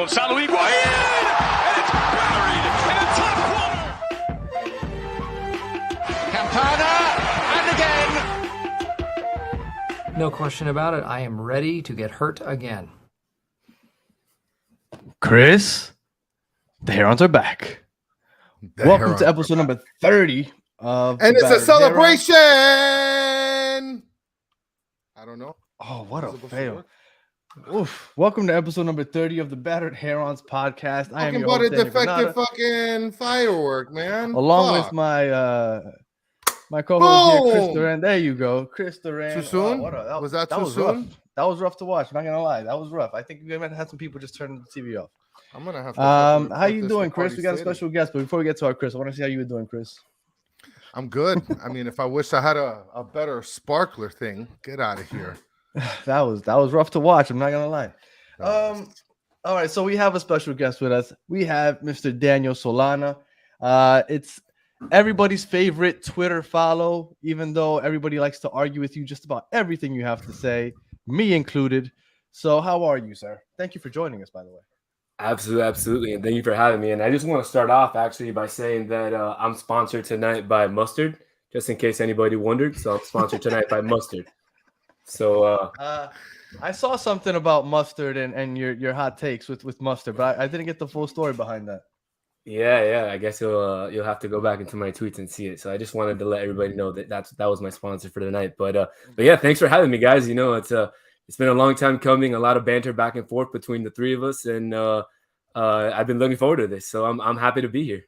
Gonzalo Higuain, and it's buried in the top corner. Campana, and again. No question about it. I am ready to get hurt again. Chris, the Herons are back. Welcome to episode number 30 of and it's a celebration. Herons. I don't know. Oh, what a fail. Oof. Welcome to episode number 30 of the Battered Herons podcast. I am your host, a defective fucking firework, man. Along with my my co-host here, Chris Duran. There you go, Chris Duran. Too soon? Was that too soon? Rough. That was rough to watch. Not gonna lie, that was rough. I think we might have had some people just turn the TV off. I'm gonna have to. How you doing, Chris? We got a special guest, but before we get to our Chris, I want to see how you were doing, Chris. I'm good. I mean, if I wish I had a better sparkler thing, get out of here. That was rough to watch. I'm not gonna lie. All right, so we have a special guest with us. We have Mr. Daniel Solana. It's everybody's favorite Twitter follow, even though everybody likes to argue with you just about everything you have to say, me included. So how are you, sir? Thank you for joining us, by the way. Absolutely. And thank you for having me. And I just want to start off actually by saying that I'm sponsored tonight by Mustard, just in case anybody wondered. So I'm sponsored tonight by Mustard. So I saw something about Mustard and your hot takes with Mustard, but I didn't get the full story behind that. Yeah. I guess you'll have to go back into my tweets and see it. So I just wanted to let everybody know that was my sponsor for the night. But yeah, thanks for having me, guys. You know, it's been a long time coming, a lot of banter back and forth between the three of us, and I've been looking forward to this. So I'm happy to be here.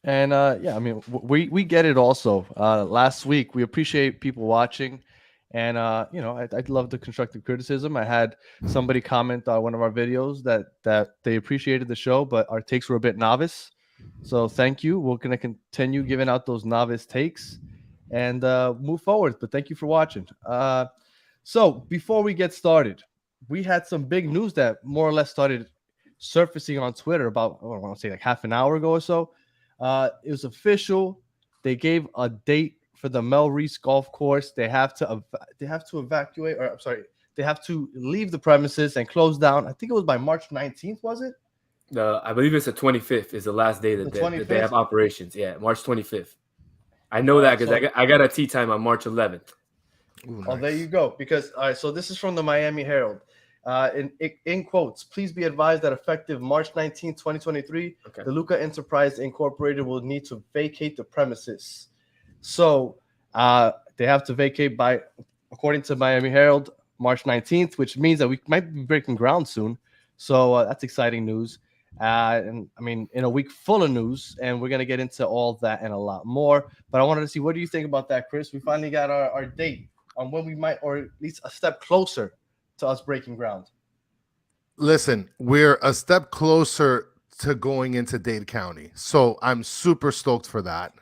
And yeah, I mean, we get it also. Last week, we appreciate people watching. And, you know, I love the constructive criticism. I had somebody comment on one of our videos that they appreciated the show, but our takes were a bit novice. So thank you. We're going to continue giving out those novice takes and move forward. But thank you for watching. So before we get started, we had some big news that more or less started surfacing on Twitter about, I want to say like half an hour ago or so. It was official. They gave a date for the Mel Reese golf course. They have to evacuate, or I'm sorry, they have to leave the premises and close down. I think it was by March 19th, was it? I believe it's the 25th is the last day that they have operations. Yeah, March 25th. I know that because I got a tee time on March 11th. Ooh, nice. Oh, there you go. Because all right, so this is from the Miami Herald. In quotes, please be advised that effective March 19, 2023, the Luca Enterprise Incorporated will need to vacate the premises. So they have to vacate by, according to Miami Herald, March 19th, which means that we might be breaking ground soon. So that's exciting news. And I mean, in a week full of news, and we're going to get into all that and a lot more. But I wanted to see, what do you think about that, Chris? We finally got our date on when we might, or at least a step closer to us breaking ground. Listen, we're a step closer to going into Dade County. So I'm super stoked for that.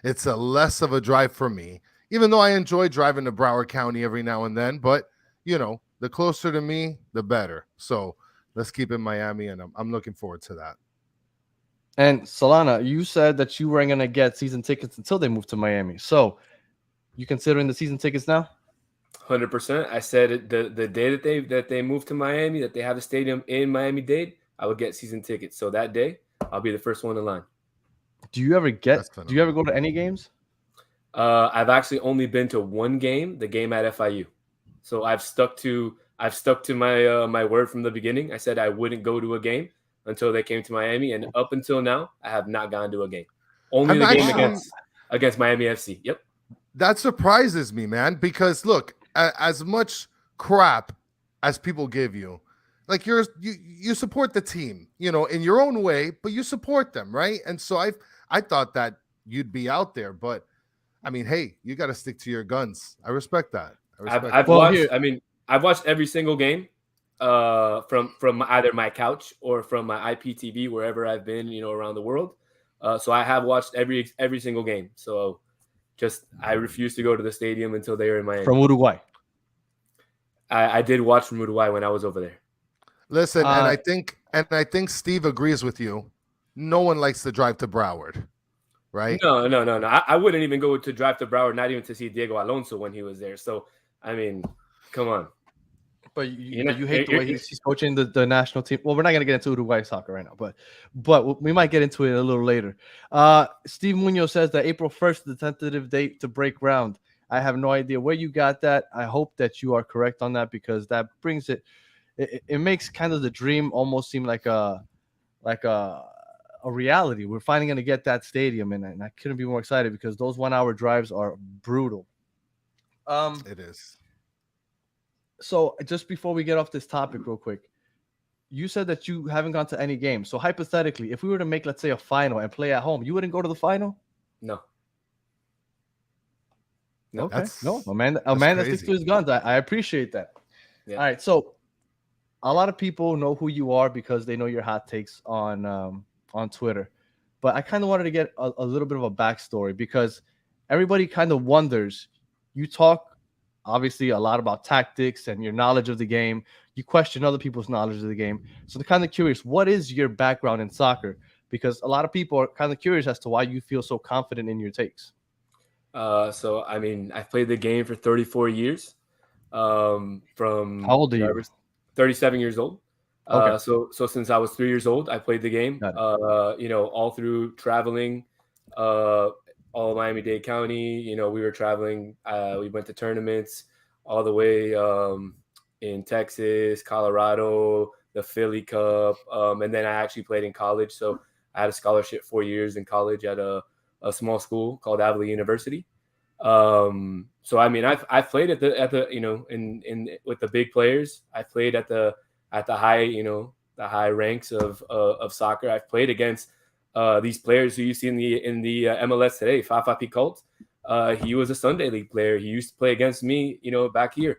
It's a less of a drive for me, even though I enjoy driving to Broward County every now and then. But, you know, the closer to me, the better. So let's keep it Miami, and I'm looking forward to that. And Solana, you said that you weren't going to get season tickets until they moved to Miami. So you considering the season tickets now? 100%. I said the day that they moved to Miami, that they have a stadium in Miami-Dade, I would get season tickets. So that day, I'll be the first one in line. Do you ever go to any games? I've actually only been to one game, the game at FIU. So I've stuck to my my word from the beginning. I said I wouldn't go to a game until they came to Miami, and up until now, I have not gone to a game. Only the game against Miami FC. Yep. That surprises me, man, because look, as much crap as people give you, like you support the team, you know, in your own way, but you support them, right? And so I thought that you'd be out there, but I mean, hey, you got to stick to your guns. I respect that. I've watched every single game from either my couch or from my IPTV, wherever I've been, you know, around the world. So I have watched every single game. So I refuse to go to the stadium until they are in Miami. From Uruguay. I did watch from Uruguay when I was over there. Listen, and I think Steve agrees with you. No one likes to drive to Broward, right? No. I wouldn't even go to drive to Broward, not even to see Diego Alonso when he was there. So, I mean, come on. But You know, you hate the way he's coaching the national team. Well, we're not going to get into Uruguay soccer right now, but we might get into it a little later. Steve Munoz says that April 1st is the tentative date to break ground. I have no idea where you got that. I hope that you are correct on that, because that brings it makes kind of the dream almost seem like a reality. We're finally going to get that stadium, and I couldn't be more excited because those 1 hour drives are brutal. It is. So just before we get off this topic real quick, you said that you haven't gone to any games. So hypothetically, if we were to make, let's say, a final and play at home, you wouldn't go to the final? No. Okay. No, Amanda sticks to his guns. I appreciate that. Yeah. All right. So a lot of people know who you are because they know your hot takes on Twitter. But I kind of wanted to get a little bit of a backstory, because everybody kind of wonders. You talk obviously a lot about tactics and your knowledge of the game. You question other people's knowledge of the game. So they're kind of curious, what is your background in soccer? Because a lot of people are kind of curious as to why you feel so confident in your takes. So, I mean, I've played the game for 34 years. From How old are you? 37 years old. Okay. So since I was 3 years old, I played the game, all through traveling, all of Miami-Dade County. We were traveling. We went to tournaments all the way in Texas, Colorado, the Philly Cup. And then I actually played in college. So I had a scholarship 4 years in college at a small school called Avila University. So I mean, I've played at the in with the big players. I played at the high, the high ranks of soccer. I've played against these players who you see in the MLS today. Fafa Picault, he was a Sunday League player. He used to play against me, back here.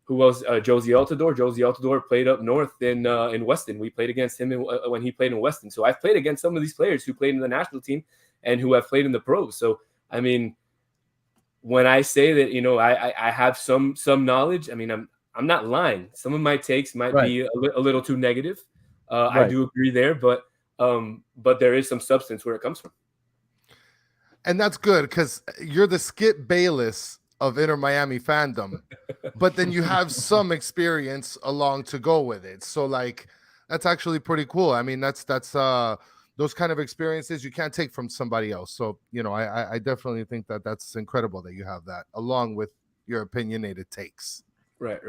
Who was Josie Altador? Josie Altador played up north in Weston. We played against him when he played in Weston. So I've played against some of these players who played in the national team and who have played in the pros. So I mean, when I say that, I have some knowledge. I mean, I'm not lying. Some of my takes might be a little too negative. I do agree there, but there is some substance where it comes from. And that's good, because you're the Skip Bayless of Inter Miami fandom, but then you have some experience along to go with it. So like, that's actually pretty cool. I mean, that's those kind of experiences you can't take from somebody else. So, I definitely think that that's incredible that you have that along with your opinionated takes. Right.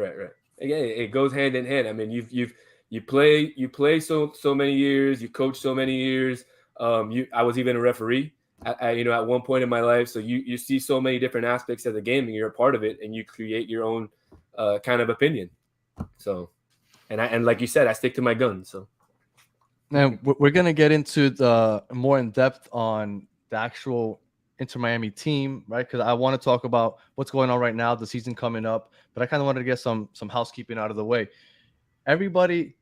Again, it goes hand in hand. I mean, you play so many years, you coach so many years. I was even a referee at one point in my life. So you see so many different aspects of the game, and you're a part of it, and you create your own kind of opinion. So, and like you said, I stick to my guns. So now we're going to get into the more in depth on the actual Inter Miami team, right? Because I want to talk about what's going on right now, the season coming up, but I kind of wanted to get some housekeeping out of the way. Everybody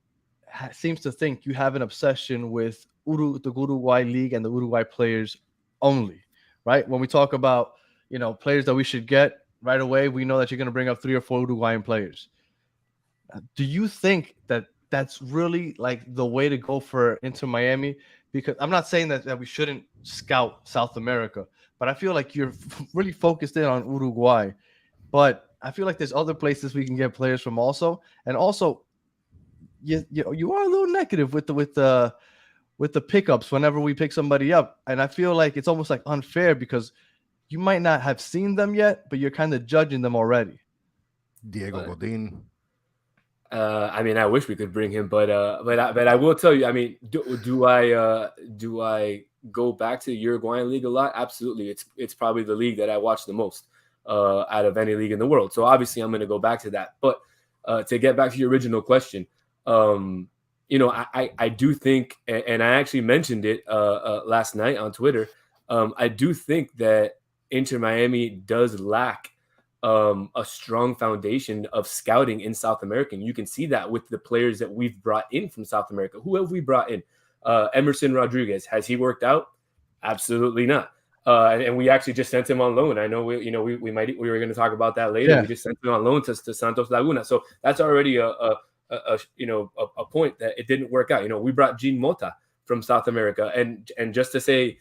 seems to think you have an obsession with the Uruguay League and the Uruguay players only, right? When we talk about, players that we should get right away, we know that you're going to bring up 3 or 4 Uruguayan players. Do you think that that's really like the way to go for Inter Miami? Because I'm not saying that we shouldn't scout South America, but I feel like you're really focused in on Uruguay. But I feel like there's other places we can get players from also. And also, you are a little negative with the pickups whenever we pick somebody up. And I feel like it's almost like unfair because you might not have seen them yet, but you're kind of judging them already. Diego Godin. I mean, I wish we could bring him, but I will tell you. I mean, do I go back to the Uruguayan league a lot? Absolutely. It's probably the league that I watch the most out of any league in the world. So obviously, I'm going to go back to that. But to get back to your original question, I do think, and I actually mentioned it last night on Twitter. I do think that Inter Miami does lack a strong foundation of scouting in South America. And you can see that with the players that we've brought in from South America. Who have we brought in? Emerson Rodriguez. Has he worked out? Absolutely not. And we actually just sent him on loan. I know we were going to talk about that later. Yeah. We just sent him on loan to Santos Laguna. So that's already a point that it didn't work out. We brought Jean Mota from South America, and just to say,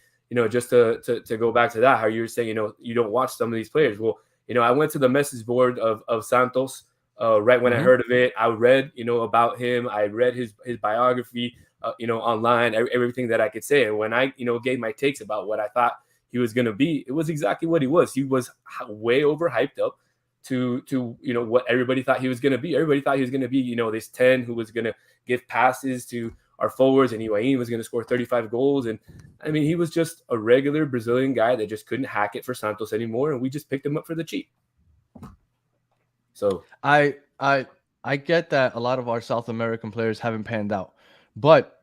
just to go back to that, how you were saying, you don't watch some of these players. Well, I went to the message board of Santos Right when I Mhm. heard of it, I read, about him. I read his biography, online, everything that I could say. And when I, gave my takes about what I thought he was going to be, it was exactly what he was. He was way overhyped up to what everybody thought he was going to be. Everybody thought he was going to be, this 10 who was going to give passes to our forwards, and Higuain was going to score 35 goals. And I mean, he was just a regular Brazilian guy that just couldn't hack it for Santos anymore, and we just picked him up for the cheap. So I I get that a lot of our South American players haven't panned out, but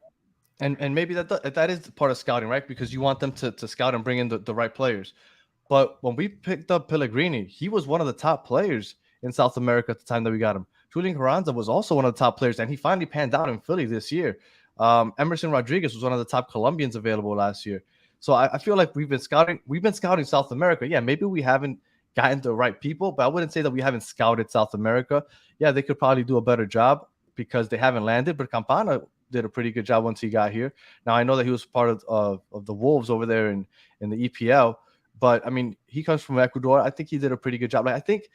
and maybe that is part of scouting, right? Because you want them to scout and bring in the right players. But when we picked up Pellegrini, he was one of the top players in South America at the time that we got him. Julian Carranza was also one of the top players, and he finally panned out in Philly this year. Emerson Rodriguez was one of the top Colombians available last year. So I feel like we've been scouting South America. Yeah, maybe we haven't gotten the right people, but I wouldn't say that we haven't scouted South America. Yeah, they could probably do a better job because they haven't landed, but Campana did a pretty good job once he got here. Now I know that he was part of the Wolves over there in the EPL, but I mean he comes from Ecuador. I think he did a pretty good job. Like I think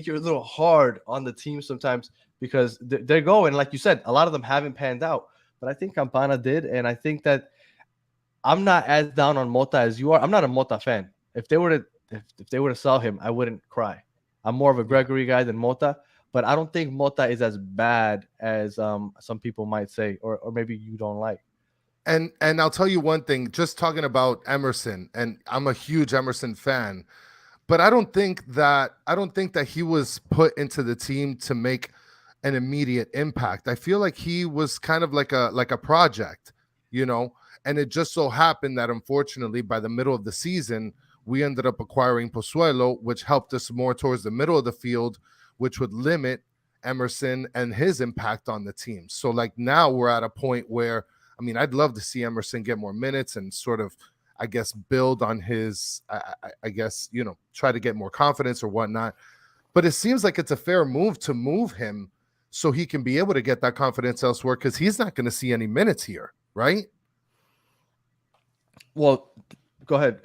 you're a little hard on the team sometimes because they're going, like you said, a lot of them haven't panned out, but I think Campana did, and I think that I'm not as down on Mota as you are. I'm not a Mota fan. If they were to sell him, I wouldn't cry. I'm more of a Gregory guy than Mota, but I don't think Mota is as bad as some people might say, or maybe you don't like. And I'll tell you one thing, just talking about Emerson, and I'm a huge Emerson fan, but I don't think that he was put into the team to make an immediate impact. I feel like he was kind of like a project, and it just so happened that unfortunately by the middle of the season we ended up acquiring Pozuelo, which helped us more towards the middle of the field, which would limit Emerson and his impact on the team. So like now we're at a point where, I mean, I'd love to see Emerson get more minutes and sort of, I guess, build on his, I guess, try to get more confidence or whatnot. But it seems like it's a fair move to move him so he can be able to get that confidence elsewhere, because he's not going to see any minutes here, right? Well, go ahead,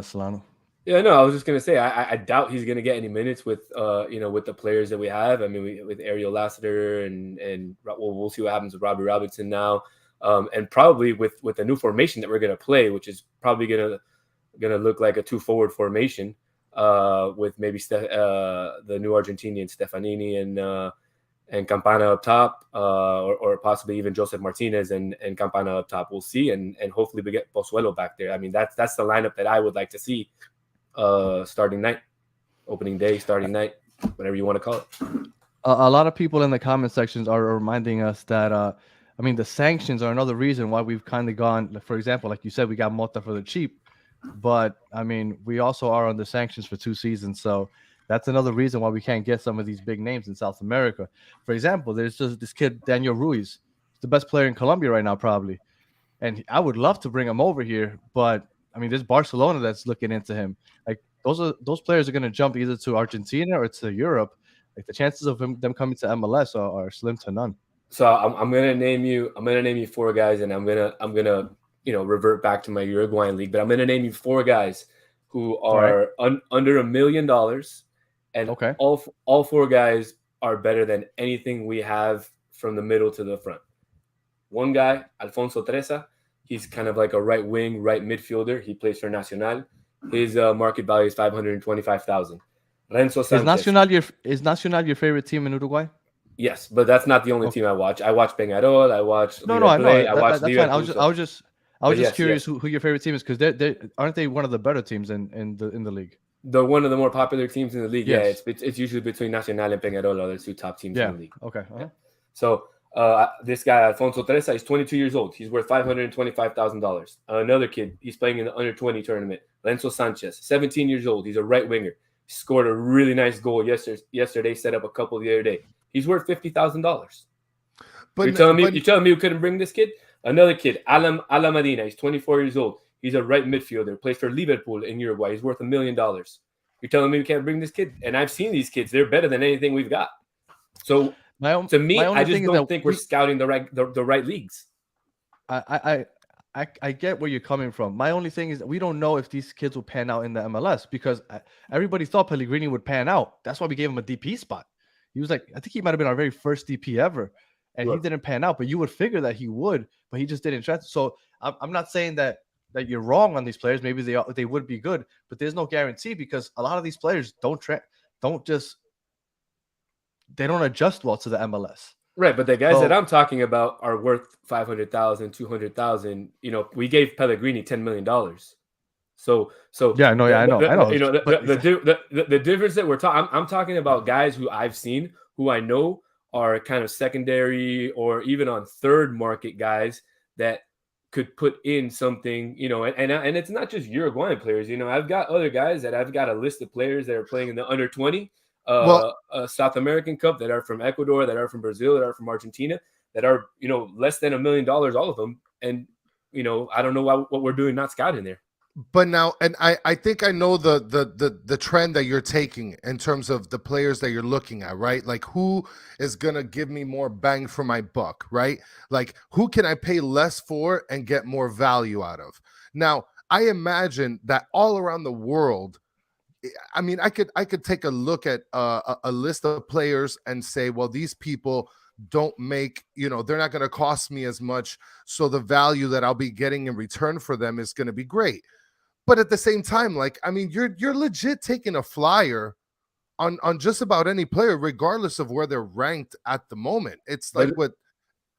Solano. yeah, no, I was just gonna say I doubt he's gonna get any minutes with with the players that we have. I mean, with Ariel Lassiter and we'll see what happens with Robbie Robertson now, and probably with the new formation that we're gonna play, which is probably gonna look like a 2 forward formation, with maybe the new Argentinian Stefanini and Campana up top, or possibly even Joseph Martinez and Campana up top. We'll see, and hopefully we get Pozuelo back there. I mean, that's the lineup that I would like to see, starting night, opening day, starting night, whatever you want to call it. A lot of people in the comment sections are reminding us that I mean the sanctions are another reason why we've kind of gone. For example, like you said, we got Mota for the cheap, but I mean we also are under sanctions for 2 seasons, so that's another reason why we can't get some of these big names in South America. For example, there's just this kid, Daniel Ruiz. He's the best player in Colombia right now, probably. And I would love to bring him over here, but I mean, there's Barcelona that's looking into him. Like those players are going to jump either to Argentina or to Europe. Like the chances of them coming to MLS are slim to none. So I'm gonna name you 4 guys, and I'm gonna revert back to my Uruguayan league, but I'm gonna name you 4 guys who are under $1 million. And okay, all 4 guys are better than anything we have from the middle to the front. One guy, Alfonso Treza, he's kind of like a right wing, right midfielder. He plays for Nacional. His market value is $525,000. Renzo Sanchez. Is Nacional your favorite team in Uruguay? Yes, but that's not the only team I watch. I watch Peñarol. I watch I know. I watch that's Liverpool, fine. I was just curious yes. who your favorite team is, because they aren't they one of the better teams in the league? They're one of the more popular teams in the league. Yes. Yeah, it's usually between Nacional and Peñarol, are the 2 top teams in the league. Okay. Yeah. So this guy, Alfonso Treza, he's 22 years old. He's worth $525,000. Another kid, he's playing in the under 20 tournament. Renzo Sanchez, 17 years old. He's a right winger. He scored a really nice goal yesterday. Set up a couple the other day. He's worth $50,000. But you're telling me you couldn't bring this kid? Another kid, Ala Medina. He's 24 years old. He's a right midfielder. Plays for Liverpool in Uruguay. He's worth $1 million. You're telling me we can't bring this kid? And I've seen these kids. They're better than anything we've got. So to me, I just don't think we're scouting the right leagues. I get where you're coming from. My only thing is that we don't know if these kids will pan out in the MLS, because everybody thought Pellegrini would pan out. That's why we gave him a DP spot. He was like, I think he might have been our very first DP ever, and he Right. didn't pan out. But you would figure that he would, but he just didn't transfer. So I'm not saying that you're wrong on these players. Maybe they would be good, but there's no guarantee because a lot of these players don't adjust well to the MLS. Right, but the guys that I'm talking about are worth 500,000, 200,000. You know, we gave Pellegrini $10 million. So yeah, no, yeah, I know. You know, the difference that we're talking. I'm talking about guys who I've seen, who I know are kind of secondary or even on third market guys that could put in something. You know, and it's not just Uruguayan players. You know, I've got other guys that I've got a list of players that are playing in the under 20. South American Cup that are from Ecuador, that are from Brazil, that are from Argentina, that are, you know, less than $1 million, all of them. And, you know, I don't know what we're doing not scouting there. But now, and I think I know the trend that you're taking in terms of the players that you're looking at, right? Like, who is going to give me more bang for my buck, right? Like, who can I pay less for and get more value out of? Now, I imagine that all around the world, I mean, I could take a look at a list of players and say, well, these people don't make, you know, they're not going to cost me as much. So the value that I'll be getting in return for them is going to be great. But at the same time, like, I mean, you're legit taking a flyer on just about any player, regardless of where they're ranked at the moment. It's like what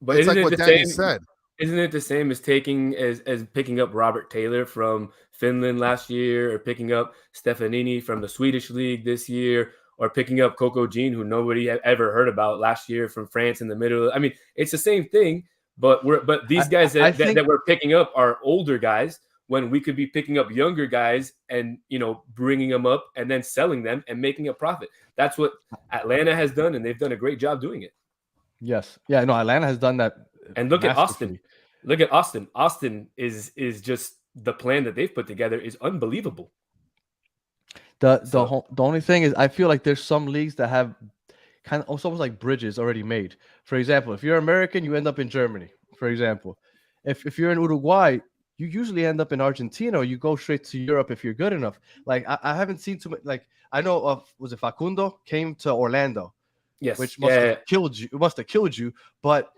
Danny said. Isn't it the same as picking up Robert Taylor from Finland last year, or picking up Stefanini from the Swedish league this year, or picking up Coco Jean, who nobody ever heard about last year from France in the middle? I mean, it's the same thing, but these guys that we're picking up are older guys when we could be picking up younger guys and, you know, bringing them up and then selling them and making a profit. That's what Atlanta has done, and they've done a great job doing it. Yes. Yeah, no, Atlanta has done that. And look at Austin. Look at Austin. Austin is just, the plan that they've put together is unbelievable. The only thing is, I feel like there's some leagues that have kind of almost like bridges already made. For example, if you're American, you end up in Germany. For example, if you're in Uruguay, you usually end up in Argentina, or you go straight to Europe if you're good enough. Like, I haven't seen too much. Like, I know of, was it Facundo came to Orlando? Yes, which must have killed you. It must have killed you, but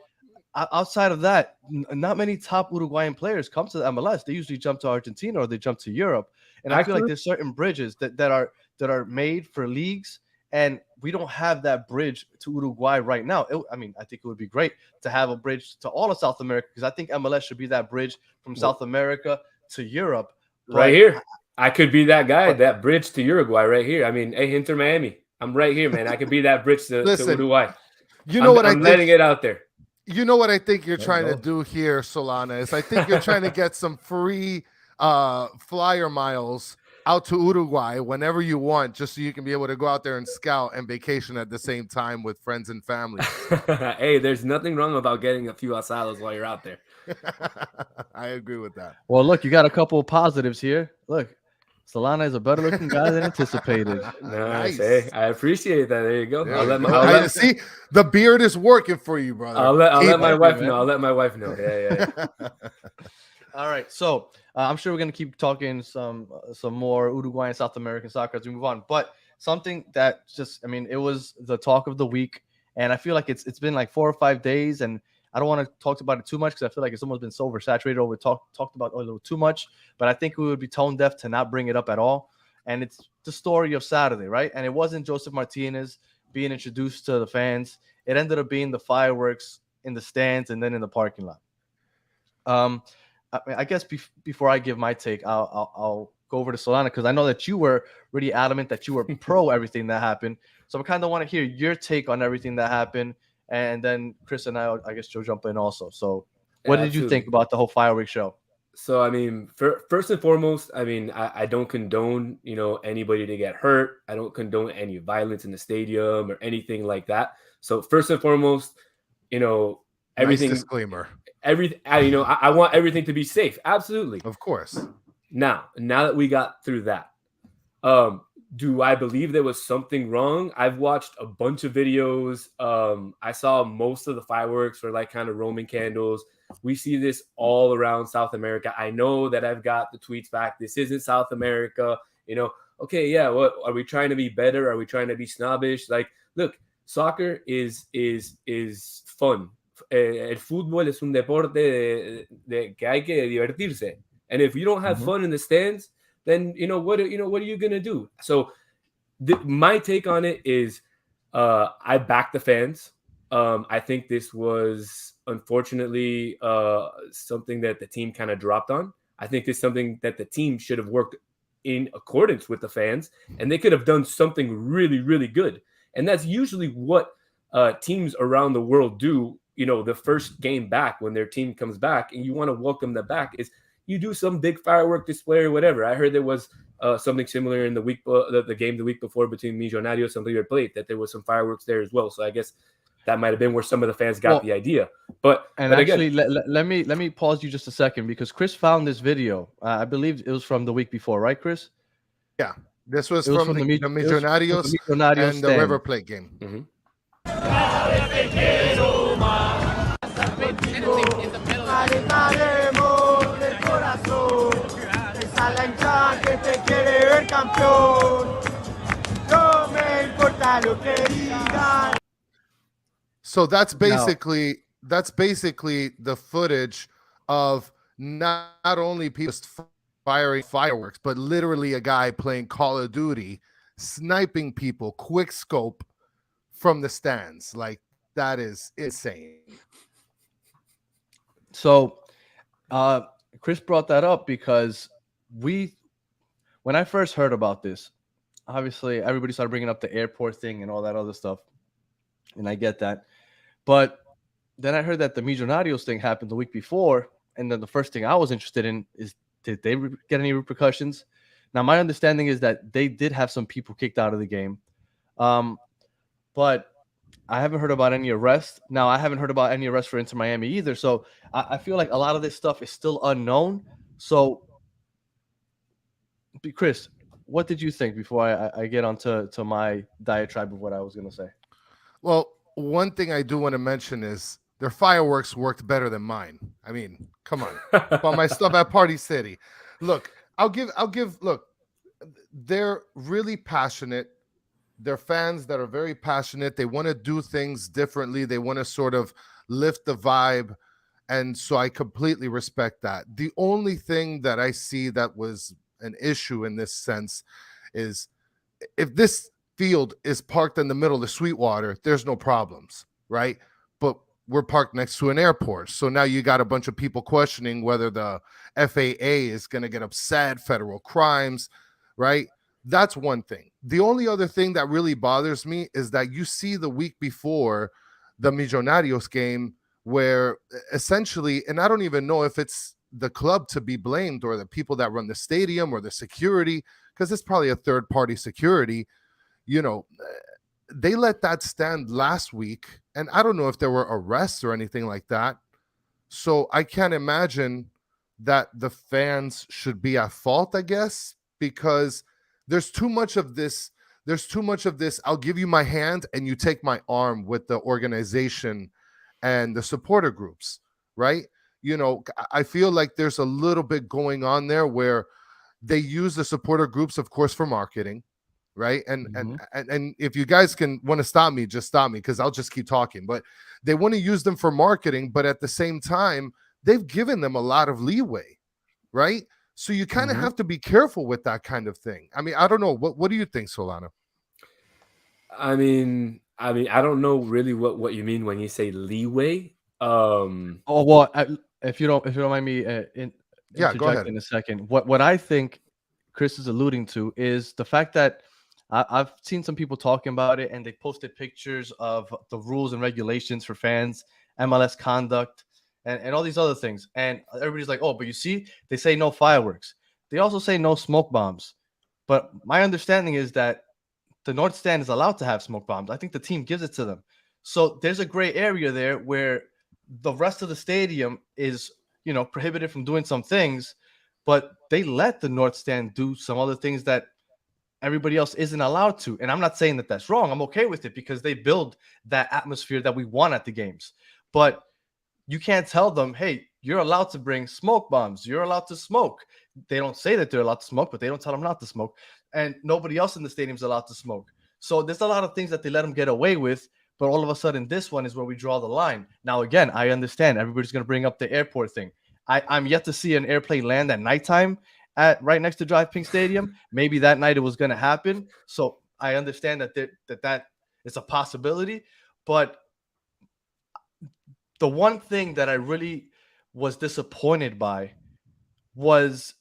outside of that, not many top Uruguayan players come to the MLS. They usually jump to Argentina or they jump to Europe. And I feel like there's certain bridges that are made for leagues, and we don't have that bridge to Uruguay right now. I mean, I think it would be great to have a bridge to all of South America, because I think MLS should be that bridge from South America to Europe. Right here. I could be that guy, that bridge to Uruguay right here. I mean, hey, Inter Miami, I'm right here, man. I could be that bridge to Uruguay. You know I'm letting it out there. You know what I think you're trying to do here, Solana, is I think you're trying to get some free flyer miles out to Uruguay whenever you want, just so you can be able to go out there and scout and vacation at the same time with friends and family. Hey, there's nothing wrong about getting a few asados while you're out there. I agree with that. Well, look, you got a couple of positives here. Look, Solana is a better looking guy than anticipated. Nice. Hey, I appreciate that. There you go. Yeah, see, the beard is working for you, brother. I'll let my wife know. I'll let my wife know. Yeah. All right. So I'm sure we're going to keep talking some more Uruguayan South American soccer as we move on. But something that just, I mean, it was the talk of the week. And I feel like it's been like 4 or 5 days. And I don't want to talk about it too much, because I feel like it's almost been so oversaturated, or we talked about it a little too much. But I think we would be tone deaf to not bring it up at all. And it's the story of Saturday, right? And it wasn't Joseph Martinez being introduced to the fans. It ended up being the fireworks in the stands and then in the parking lot. I guess before I give my take, I'll go over to Solana, because I know that you were really adamant that you were pro everything that happened. So I kind of want to hear your take on everything that happened. And then Chris and I guess you'll jump in also. So what did you think about the whole fireworks show? So, I mean, first and foremost, I mean, I don't condone, you know, anybody to get hurt. I don't condone any violence in the stadium or anything like that. So first and foremost, you know, everything. Nice disclaimer. I want everything to be safe. Absolutely. Of course. Now that we got through that, do I believe there was something wrong? I've watched a bunch of videos. I saw most of the fireworks were like kind of Roman candles. We see this all around South America. I know that I've got the tweets back. This isn't South America. You know, okay, yeah, what are we trying to be better? Are we trying to be snobbish? Like, look, soccer is fun. El fútbol es un deporte de que hay que divertirse. And if you don't have fun in the stands, then what are you gonna do? So my take on it is, I back the fans. I think this was unfortunately something that the team kind of dropped on. I think it's something that the team should have worked in accordance with the fans, and they could have done something really, really good. And that's usually what teams around the world do. The first game back, when their team comes back and you want to welcome them back, is you do some big firework display or whatever. I heard there was something similar in the week, the game the week before between Millonarios and River Plate, that there was some fireworks there as well. So I guess that might have been where some of the fans got the idea. But actually, again, let me pause you just a second, because Chris found this video. I believe it was from the week before, right, Chris? Yeah, this was from the Millonarios and the River Plate game. Mm-hmm. So that's basically the footage of not only people firing fireworks, but literally a guy playing Call of Duty, sniping people, quick scope from the stands. Like, that is insane. So Chris brought that up because when I first heard about this, obviously everybody started bringing up the airport thing and all that other stuff, and I get that. But then I heard that the Millonarios thing happened the week before, and then the first thing I was interested in is, did they get any repercussions? Now, my understanding is that they did have some people kicked out of the game, but I haven't heard about any arrests. Now, I haven't heard about any arrests for Inter Miami either, so I feel like a lot of this stuff is still unknown. So, Chris, what did you think before I get onto my diatribe of what I was going to say? Well, one thing I do want to mention is their fireworks worked better than mine. I mean, come on. About my stuff at Party City. Look, look, they're really passionate. They're fans that are very passionate. They want to do things differently. They want to sort of lift the vibe. And so I completely respect that. The only thing that I see that was an issue in this sense is, if this field is parked in the middle of the Sweetwater, there's no problems, right? But we're parked next to an airport. So now you got a bunch of people questioning whether the FAA is going to get upset, federal crimes, right? That's one thing. The only other thing that really bothers me is that you see the week before the Millonarios game where essentially, and I don't even know if it's the club to be blamed or the people that run the stadium or the security, because it's probably a third-party security, they let that stand last week, and I don't know if there were arrests or anything like that. So I can't imagine that the fans should be at fault, I guess, because there's too much of this. I'll give you my hand and you take my arm with the organization and the supporter groups, right? I feel like there's a little bit going on there where they use the supporter groups, of course, for marketing, right? And if you guys want to stop me, just stop me, because I'll just keep talking. But they want to use them for marketing, but at the same time, they've given them a lot of leeway, right? So you kind of have to be careful with that kind of thing. I mean, I don't know. What do you think, Solano? I mean, I don't know really what you mean when you say leeway. If you don't mind me go ahead in a second. What I think Chris is alluding to is the fact that I've seen some people talking about it, and they posted pictures of the rules and regulations for fans, MLS conduct, and all these other things. And everybody's like, oh, but you see, they say no fireworks. They also say no smoke bombs. But my understanding is that the North Stand is allowed to have smoke bombs. I think the team gives it to them. So there's a gray area there where the rest of the stadium is, prohibited from doing some things, but they let the North Stand do some other things that everybody else isn't allowed to. And I'm not saying that that's wrong. I'm okay with it because they build that atmosphere that we want at the games. But you can't tell them, hey, you're allowed to bring smoke bombs. You're allowed to smoke. They don't say that they're allowed to smoke, but they don't tell them not to smoke. And nobody else in the stadium is allowed to smoke. So there's a lot of things that they let them get away with But all of a sudden, this one is where we draw the line. Now, again, I understand everybody's going to bring up the airport thing. I'm yet to see an airplane land at nighttime at right next to Drive Pink Stadium. Maybe that night it was going to happen. So I understand that is a possibility. But the one thing that I really was disappointed by was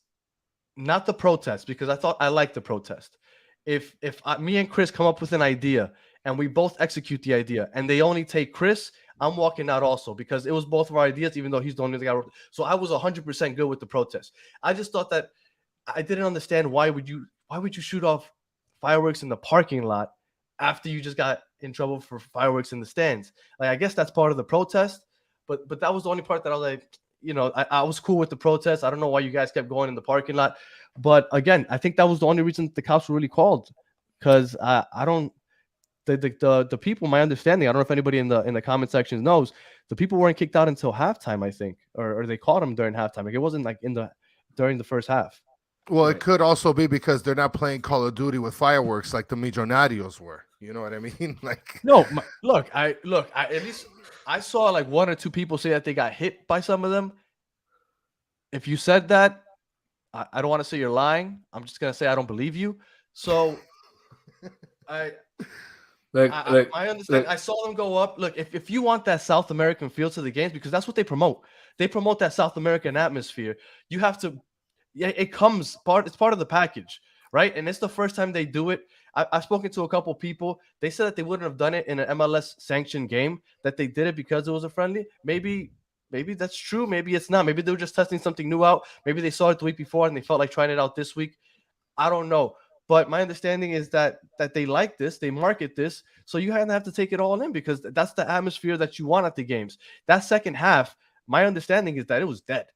not the protest, because I liked the protest. If me and Chris come up with an idea and we both execute the idea and they only take Chris, I'm walking out also, because it was both of our ideas, even though he's the only guy. So I was 100% good with the protest. I just thought that I didn't understand why would you shoot off fireworks in the parking lot after you just got in trouble for fireworks in the stands. Like, I guess that's part of the protest, but that was the only part that I was like, I was cool with the protest. I don't know why you guys kept going in the parking lot. But again, I think that was the only reason the cops were really called, because I don't the people, my understanding, I don't know if anybody in the comment section knows, the people weren't kicked out until halftime, I think, or they caught them during halftime. Like, it wasn't like during the first half. Well, right. It could also be because they're not playing Call of Duty with fireworks like the Millonarios were. You know what I mean? Like, no, look, at least I saw like one or two people say that they got hit by some of them. If you said that, I don't want to say you're lying. I'm just gonna say I don't believe you. So I understand. I saw them go up. Look, if you want that South American feel to the games, because that's what they promote. They promote that South American atmosphere. You have to. Yeah, it's part of the package, right? And it's the first time they do it. I've spoken to a couple people. They said that they wouldn't have done it in an MLS sanctioned game, that they did it because it was a friendly. Maybe that's true. Maybe it's not. Maybe they were just testing something new out. Maybe they saw it the week before and they felt like trying it out this week. I don't know. But my understanding is that they like this, they market this, so you have to take it all in, because that's the atmosphere that you want at the games. That second half, my understanding is that it was dead.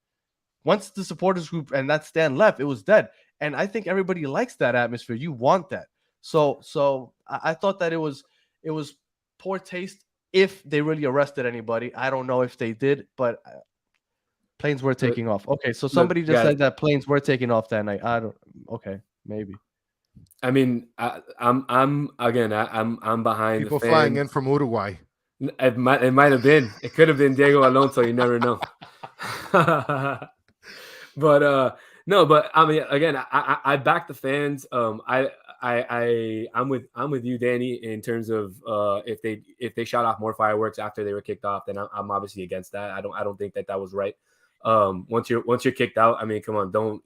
Once the supporters group and that stand left, it was dead. And I think everybody likes that atmosphere. You want that. So I thought that it was poor taste if they really arrested anybody. I don't know if they did, but planes were taking off. Okay, so somebody just said that planes were taking off that night. Okay, maybe. I mean, I'm behind people the fans. Flying in from Uruguay. It might have been. It could have been Diego Alonso. You never know. But no, but I mean, again, I back the fans. I'm with you, Danny, in terms of if they shot off more fireworks after they were kicked off, then I'm obviously against that. I don't think that was right. Once you're kicked out, I mean, come on, don't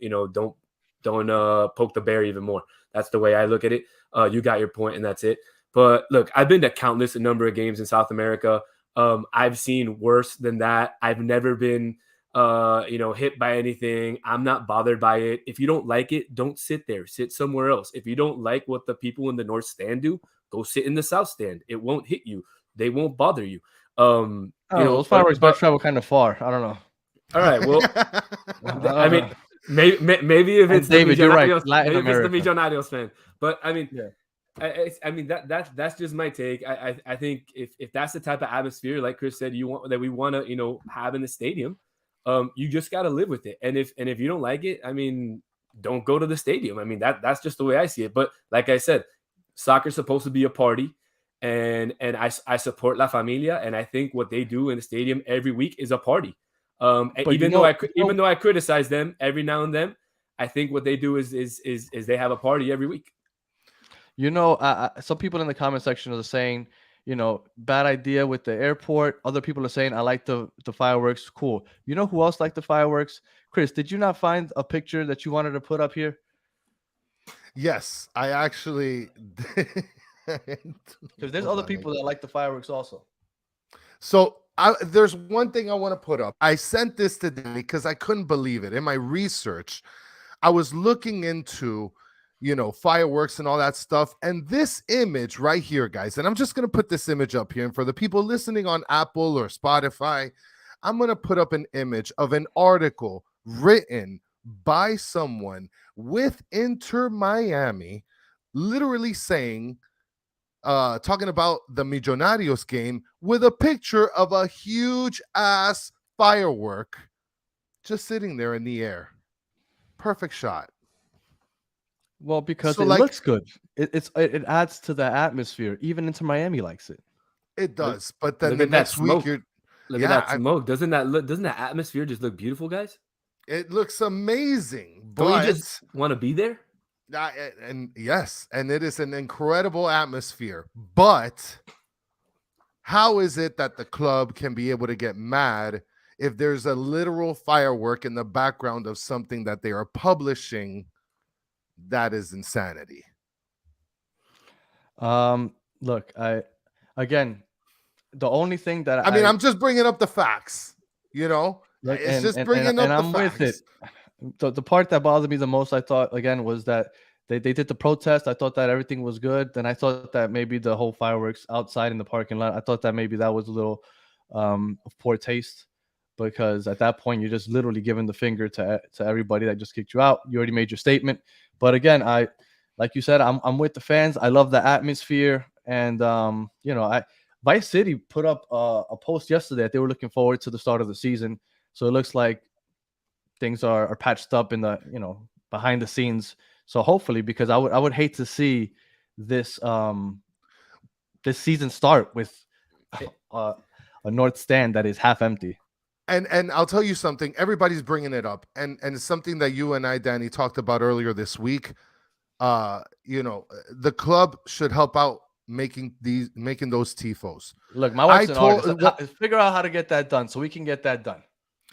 poke the bear even more. That's the way I look at it. You got your point, and that's it. But look, I've been to countless number of games in South America. I've seen worse than that. I've never been hit by anything. I'm not bothered by it. If you don't like it, don't sit there. Sit somewhere else. If you don't like what the people in the North stand do, go sit in the South stand. It won't hit you. They won't bother you. Those fireworks might travel kind of far. I don't know. All right. Well, I mean, maybe if it's David, you're right. Maybe if it's the Millonarios fan. But I mean, that's just my take. I think if that's the type of atmosphere, like Chris said, we want to have in the stadium. You just got to live with it. And if you don't like it, I mean, don't go to the stadium. I mean, that's just the way I see it. But like I said, soccer's supposed to be a party, and I support La Familia, and I think what they do in the stadium every week is a party. Even though I criticize them every now and then, I think what they do is they have a party every week. Some people in the comment section are saying, bad idea with the airport. Other people are saying, I like the fireworks. Cool. You know who else liked the fireworks? Chris, did you not find a picture that you wanted to put up here? Yes, I actually did. Because there's other people that like the fireworks also. So there's one thing I want to put up. I sent this to Danny because I couldn't believe it. In my research, I was looking into fireworks and all that stuff. And this image right here, guys, and I'm just going to put this image up here. And for the people listening on Apple or Spotify, I'm going to put up an image of an article written by someone with Inter Miami, literally saying, talking about the Millonarios game with a picture of a huge ass firework just sitting there in the air. Perfect shot. Well, because it looks good. It adds to the atmosphere. Even Inter Miami likes it. It does, but then Look the at that next week smoke. you're Look yeah, at that smoke. Doesn't that atmosphere just look beautiful, guys? it looks amazing, Don't you but just want to be there? and yes, and it is an incredible atmosphere. But how is it that the club can be able to get mad if there's a literal firework in the background of something that they are publishing? That is insanity. Look, again, the only thing that I mean, I'm just bringing up the facts, you know? look, It's just bringing up the I'm facts. with it. The part that bothered me the most, I thought, again, was that they did the protest. I thought that everything was good. Then I thought that maybe the whole fireworks outside in the parking lot, I thought that maybe that was a little of poor taste, because at that point you're just literally giving the finger to everybody that just kicked you out. You already made your statement. But again, like you said, I'm with the fans. I love the atmosphere, and Vice City put up a post yesterday that they were looking forward to the start of the season. So it looks like things are patched up in the behind the scenes. So hopefully, because I would hate to see this this season start with a north stand that is half empty. And I'll tell you something, everybody's bringing it up, and it's something that you and I, Danny, talked about earlier this week. The club should help out making those tifos. Look, my wife's an artist. Figure out how to get that done so we can get that done.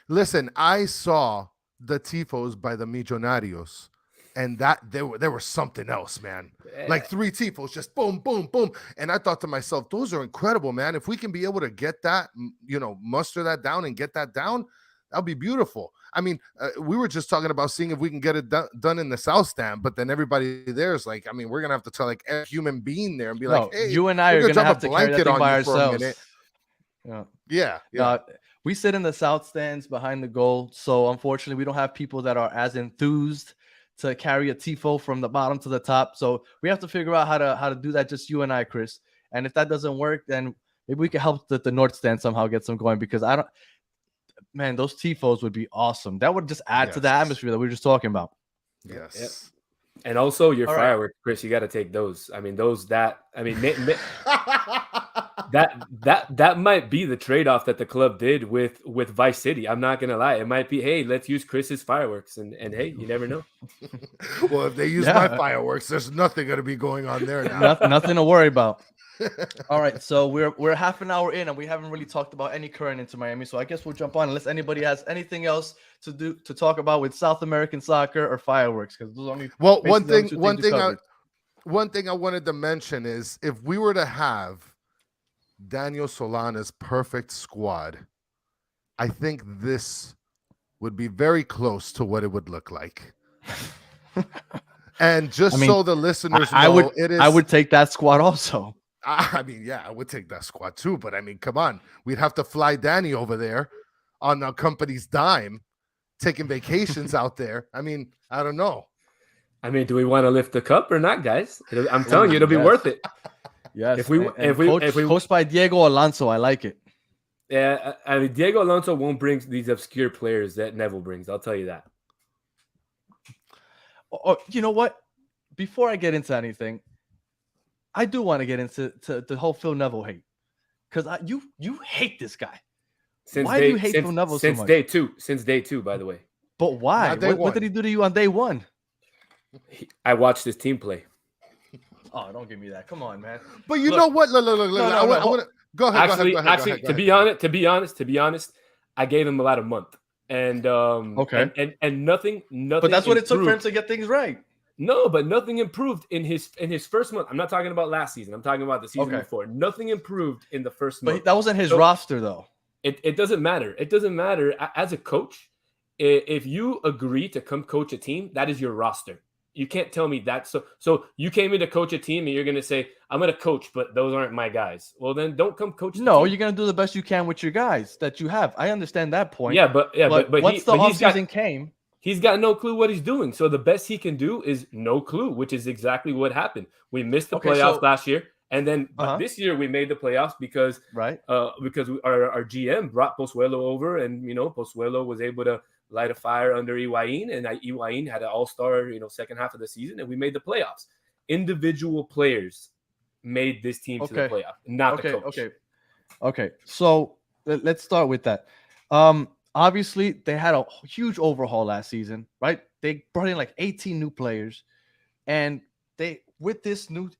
Listen, I saw the tifos by the Millonarios, and that there were something else, man. Like 3 tifos, just boom, boom, boom. And I thought to myself, those are incredible, man. If we can be able to get that, muster that down and get that down, that'll be beautiful. I mean, we were just talking about seeing if we can get it done in the South Stand, but then everybody there is like, I mean, we're gonna have to tell like every human being there and be like, hey, you and I are gonna have to carry that thing by ourselves. Yeah. We sit in the South Stands behind the goal, so unfortunately, we don't have people that are as enthused to carry a tifo from the bottom to the top. So we have to figure out how to do that, just you and I, Chris. And if that doesn't work, then maybe we can help the North Stand somehow get some going, because man, those tifos would be awesome. That would just add to the atmosphere that we were just talking about. Yes. Yep. And also your All fireworks, Chris, you got to take those. I mean, that might be the trade-off that the club did with Vice City. I'm not gonna lie. It might be, hey, let's use Chris's fireworks, and hey, you never know. Well, if they use my fireworks, there's nothing gonna be going on there now. Nothing to worry about. All right, so we're half an hour in, and we haven't really talked about any current Inter Miami. So I guess we'll jump on unless anybody has anything else to talk about with South American soccer or fireworks, because those only one thing I wanted to mention is, if we were to have Daniel Solana's perfect squad, I think this would be very close to what it would look like. And so the listeners know, I would take that squad also. I mean, yeah, I would take that squad too, but I mean, come on. We'd have to fly Danny over there on the company's dime, taking vacations out there. I mean, I don't know. I mean, do we want to lift the cup or not, guys? I'm telling you, it'll be worth it. Yes. If we coached by Diego Alonso, I like it. Yeah, I mean, Diego Alonso won't bring these obscure players that Neville brings. I'll tell you that. Oh, you know what? Before I get into anything, I do want to get into the whole Phil Neville hate, because you hate this guy. Why do you hate Phil Neville so much? Since day two, by the way. But why? What did he do to you on day one? I watched his team play. Oh, don't give me that. Come on, man. But know what? Look. I want to go ahead. Actually, to be honest, I gave him about a month, and okay, and nothing. But that's what it took for him to get things right. No, but nothing improved in his first month. I'm not talking about last season. I'm talking about the season before. Nothing improved in the first month. But that wasn't his roster, though. It doesn't matter. It doesn't matter. As a coach, if you agree to come coach a team, that is your roster. You can't tell me that. So you came in to coach a team and you're going to say, I'm going to coach, but those aren't my guys. Well, then don't come coach. No, you're going to do the best you can with your guys that you have. I understand that point. Yeah, but once the offseason came, he's got no clue what he's doing. So the best he can do is no clue, which is exactly what happened. We missed the playoffs last year. And then this year we made the playoffs because our GM brought Pozuelo over, and Pozuelo was able to light a fire under Higuain, and Higuain had an all-star second half of the season, and we made the playoffs. Individual players made this team to the playoff, not the coach. Okay. Okay, so let's start with that. Obviously, they had a huge overhaul last season, right? They brought in like 18 new players, and they with this new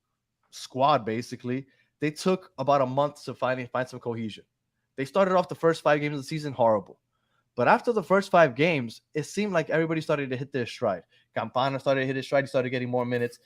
squad, basically, they took about a month to find some cohesion. They started off the first 5 games of the season horrible. But after the first 5 games, it seemed like everybody started to hit their stride. Campana started to hit his stride. He started getting more minutes.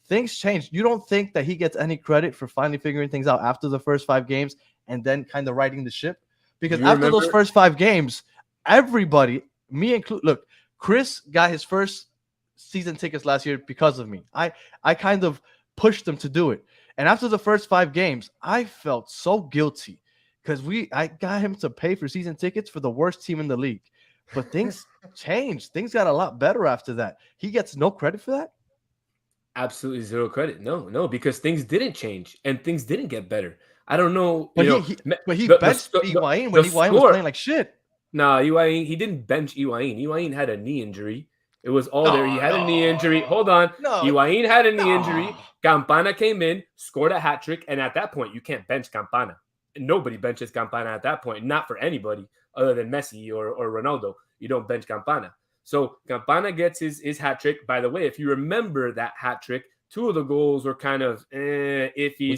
Things changed. You don't think that he gets any credit for finally figuring things out after the first 5 games and then kind of righting the ship? Because after those first 5 games, everybody, me included, look, Chris got his first season tickets last year because of me. I kind of pushed him to do it. And after the first 5 games, I felt so guilty because I got him to pay for season tickets for the worst team in the league. But things changed. Things got a lot better after that. He gets no credit for that? Absolutely zero credit. No, because things didn't change and things didn't get better. I don't know. But he benched Higuain when Higuain was playing like shit. Nah, Higuain, he didn't bench Higuain. Higuain had a knee injury. It was all there. He had a knee injury. Hold on. Higuain had a knee injury. Campana came in, scored a hat trick, and at that point, you can't bench Campana. Nobody benches Campana at that point, not for anybody other than Messi or Ronaldo. You don't bench Campana. So Campana gets his hat trick. By the way, if you remember that hat trick, 2 of the goals were kind of iffy,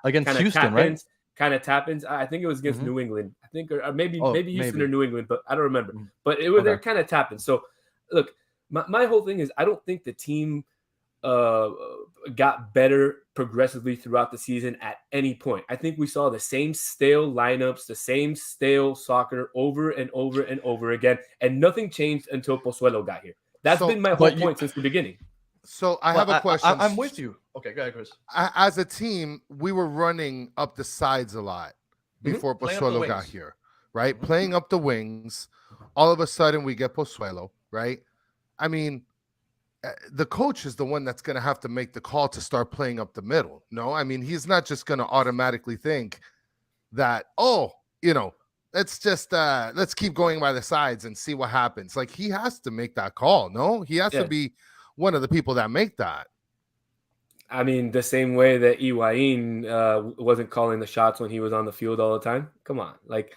against Houston, right? Kind of tap-ins. I think it was against New England. I think, or maybe Houston or New England, but I don't remember. But it was they're kind of tap-ins. So look, my whole thing is I don't think the team got better progressively throughout the season at any point. I think we saw the same stale lineups, the same stale soccer over and over and over again, and nothing changed until Pozuelo got here. That's been my whole point since the beginning. So I have a question. I'm with you. Okay, go ahead, Chris. As a team, we were running up the sides a lot before Pozuelo got here, right? Playing up the wings. All of a sudden, we get Pozuelo, right? I mean, the coach is the one that's going to have to make the call to start playing up the middle. No, I mean, he's not just going to automatically think that, let's keep going by the sides and see what happens. Like, he has to make that call. No, he has to be one of the people that make that. I mean, the same way that Higuain wasn't calling the shots when he was on the field all the time. Come on, like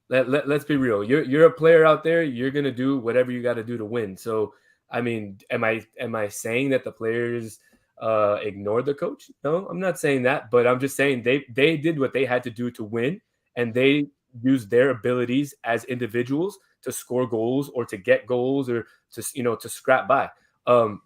let's be real. You're a player out there. You're gonna do whatever you got to do to win. So, I mean, am I saying that the players ignored the coach? No, I'm not saying that. But I'm just saying they did what they had to do to win, and they used their abilities as individuals to score goals or to get goals or to scrap by.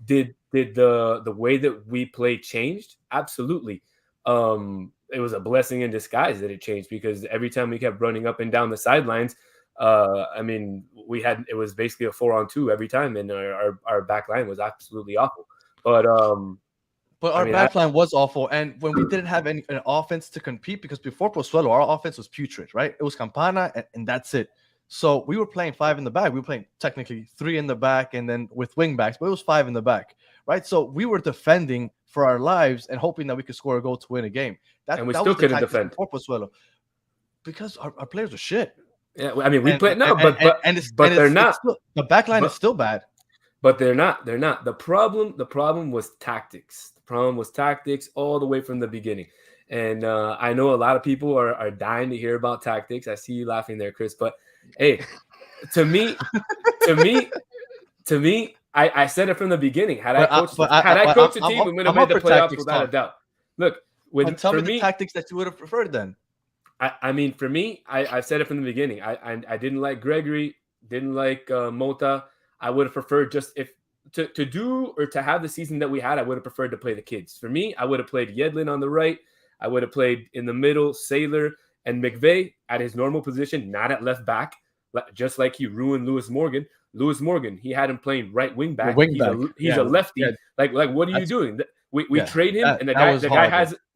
Did the way that we play changed? Absolutely. It was a blessing in disguise that it changed because every time we kept running up and down the sidelines, I mean, it was basically a 4-on-2 every time, and our back line was absolutely awful. But our back line was awful, and when we didn't have an offense to compete, because before Pozuelo, our offense was putrid, right? It was Campana, and that's it. So we were playing 5 in the back. We were playing technically 3 in the back and then with wing backs, but it was 5 in the back, right? So we were defending for our lives and hoping that we could score a goal to win a game. And we still couldn't defend. Because our players are shit. Yeah, I mean, we play but they're not. The back line is still bad. But they're not. They're not. The problem was tactics. The problem was tactics all the way from the beginning. And I know a lot of people are dying to hear about tactics. I see you laughing there, Chris. But hey, to me, I said it from the the team, we would have made the playoffs without a doubt. Look, tell me the tactics that you would have preferred then. I mean, for me, I've said it from the beginning. I didn't like Gregory, didn't like Mota. I would have preferred to have the season that we had. I would have preferred to play the kids. For me, I would have played Yedlin on the right. I would have played in the middle, Saylor and McVeigh at his normal position, not at left back, just like he ruined Lewis Morgan. Lewis Morgan, he had him playing right wing back. He's a lefty. Yeah. Like what are you doing? We trade him, and the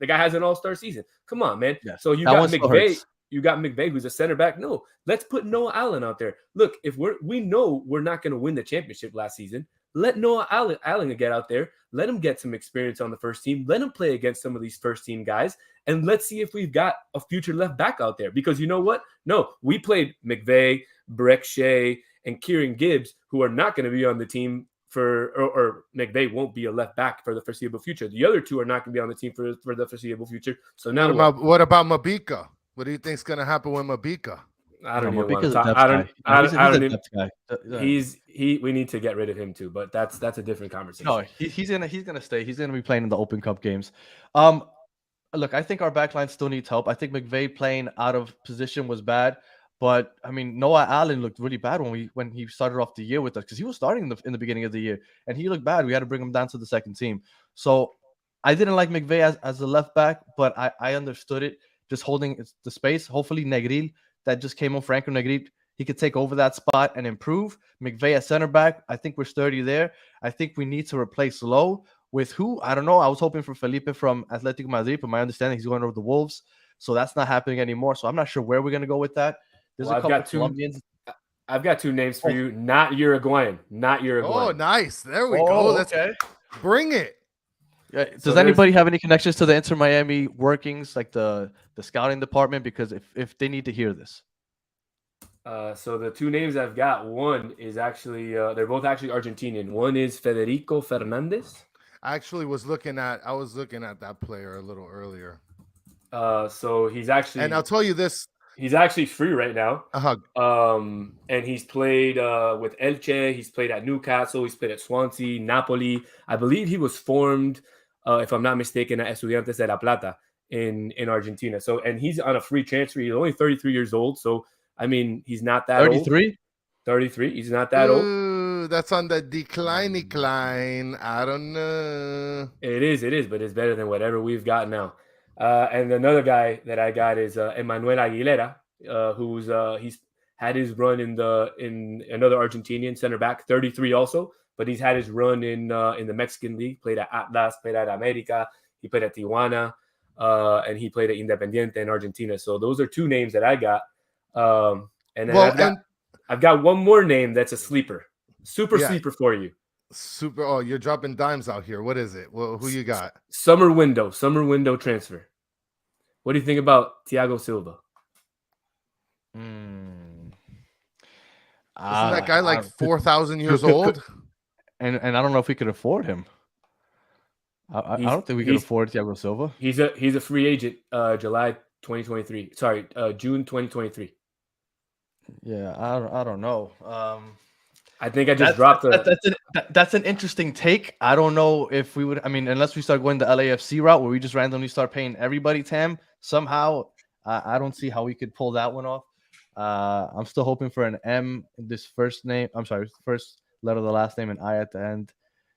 guy has an all-star season. Come on, man. Yeah. So you got McVeigh. You got McVeigh, who's a center back. No, let's put Noah Allen out there. Look, if we know we're not going to win the championship last season, let Noah Allen get out there. Let him get some experience on the first team. Let him play against some of these first team guys. And let's see if we've got a future left back out there. Because you know what? No, we played McVeigh, Breck Shea, and Kieran Gibbs, who are not going to be on the team or McVeigh won't be a left back for the foreseeable future. The other two are not going to be on the team for the foreseeable future. So now what about Mabika? What do you think's gonna happen with Mabika? I don't No, even want to Mabika's a talk. depth I don't. guy. I, He's I a don't. depth guy. We need to get rid of him too. But that's a different conversation. No, he's gonna stay. He's gonna be playing in the Open Cup games. Look, I think our backline still needs help. I think McVay playing out of position was bad, but I mean Noah Allen looked really bad when he started off the year with us because he was starting in the beginning of the year and he looked bad. We had to bring him down to the second team. So I didn't like McVay as a left back, but I understood it. Just holding the space. Hopefully Negril that just came on, Franco Negril, he could take over that spot and improve. McVay at center back, I think we're sturdy there. I think we need to replace Lowe. With who? I don't know. I was hoping for Felipe from Atletico Madrid, but my understanding he's going over the Wolves. So that's not happening anymore. So I'm not sure where we're going to go with that. There's Well, a couple of Colombians. I've got two names for you. Not Uruguayan. Not Uruguayan. Oh, nice. There we go. Let's bring it. Yeah. Does anybody have any connections to the Inter Miami workings, like the scouting department? Because if they need to hear this. So the two names I've got, one is actually they're both actually Argentinian. One is Federico Fernandez. I actually was looking at that player a little earlier. So he's actually, and I'll tell you this, he's actually free right now. And he's played with Elche, he's played at Newcastle, he's played at Swansea, Napoli. I believe he was formed, if I'm not mistaken, at Estudiantes de La Plata in Argentina. So, and he's on a free transfer. He's only 33 years old. So, I mean, he's not that 33? old. 33. He's not that old. That's on the decline. I don't know. It is, but it's better than whatever we've got now. And another guy that I got is Emmanuel Aguilera, he's had his run in another Argentinian center back, 33 also, but he's had his run in the Mexican league. Played at Atlas, played at America, he played at Tijuana, and he played at Independiente in Argentina. So those are two names that I got. And then I've got one more name that's a sleeper. Sleeper for you. Super. Oh, you're dropping dimes out here. What is it? Well, who you got? Summer window transfer. What do you think about Thiago Silva? Isn't that guy like 4,000 years old? And I don't know if we could afford him. I don't think we could afford Thiago Silva. He's a free agent. July 2023. Sorry, June 2023. Yeah, I don't know. I think I just dropped that's an interesting take. I don't know if we would. I mean, unless we start going the LAFC route where we just randomly start paying everybody TAM somehow. I don't see how we could pull that one off. I'm still hoping for an M in this first name. I'm sorry, first letter of the last name and I at the end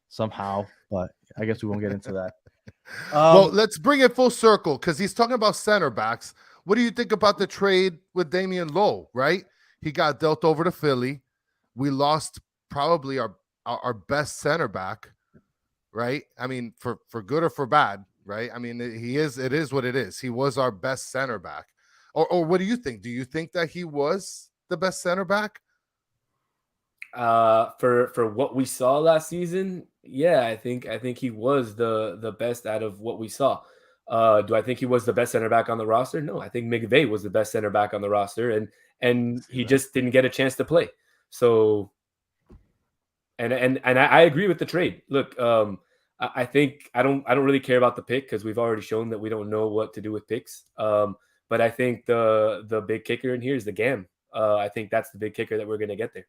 somehow. But I guess we won't get into that. Well, let's bring it full circle because he's talking about center backs. What do you think about the trade with Damian Lowe? Right, he got dealt over to Philly. We lost probably our best center back, right? I mean, for good or for bad, right? I mean, it is what it is. He was our best center back. Or what do you think? Do you think that he was the best center back? For what we saw last season, yeah, I think he was the best out of what we saw. Do I think he was the best center back on the roster? No, I think McVay was the best center back on the roster, and he just didn't get a chance to play. So, and I agree with the trade. Look, I think I don't really care about the pick because we've already shown that we don't know what to do with picks. But I think the big kicker in here is the GAM. I think that's the big kicker that we're going to get there.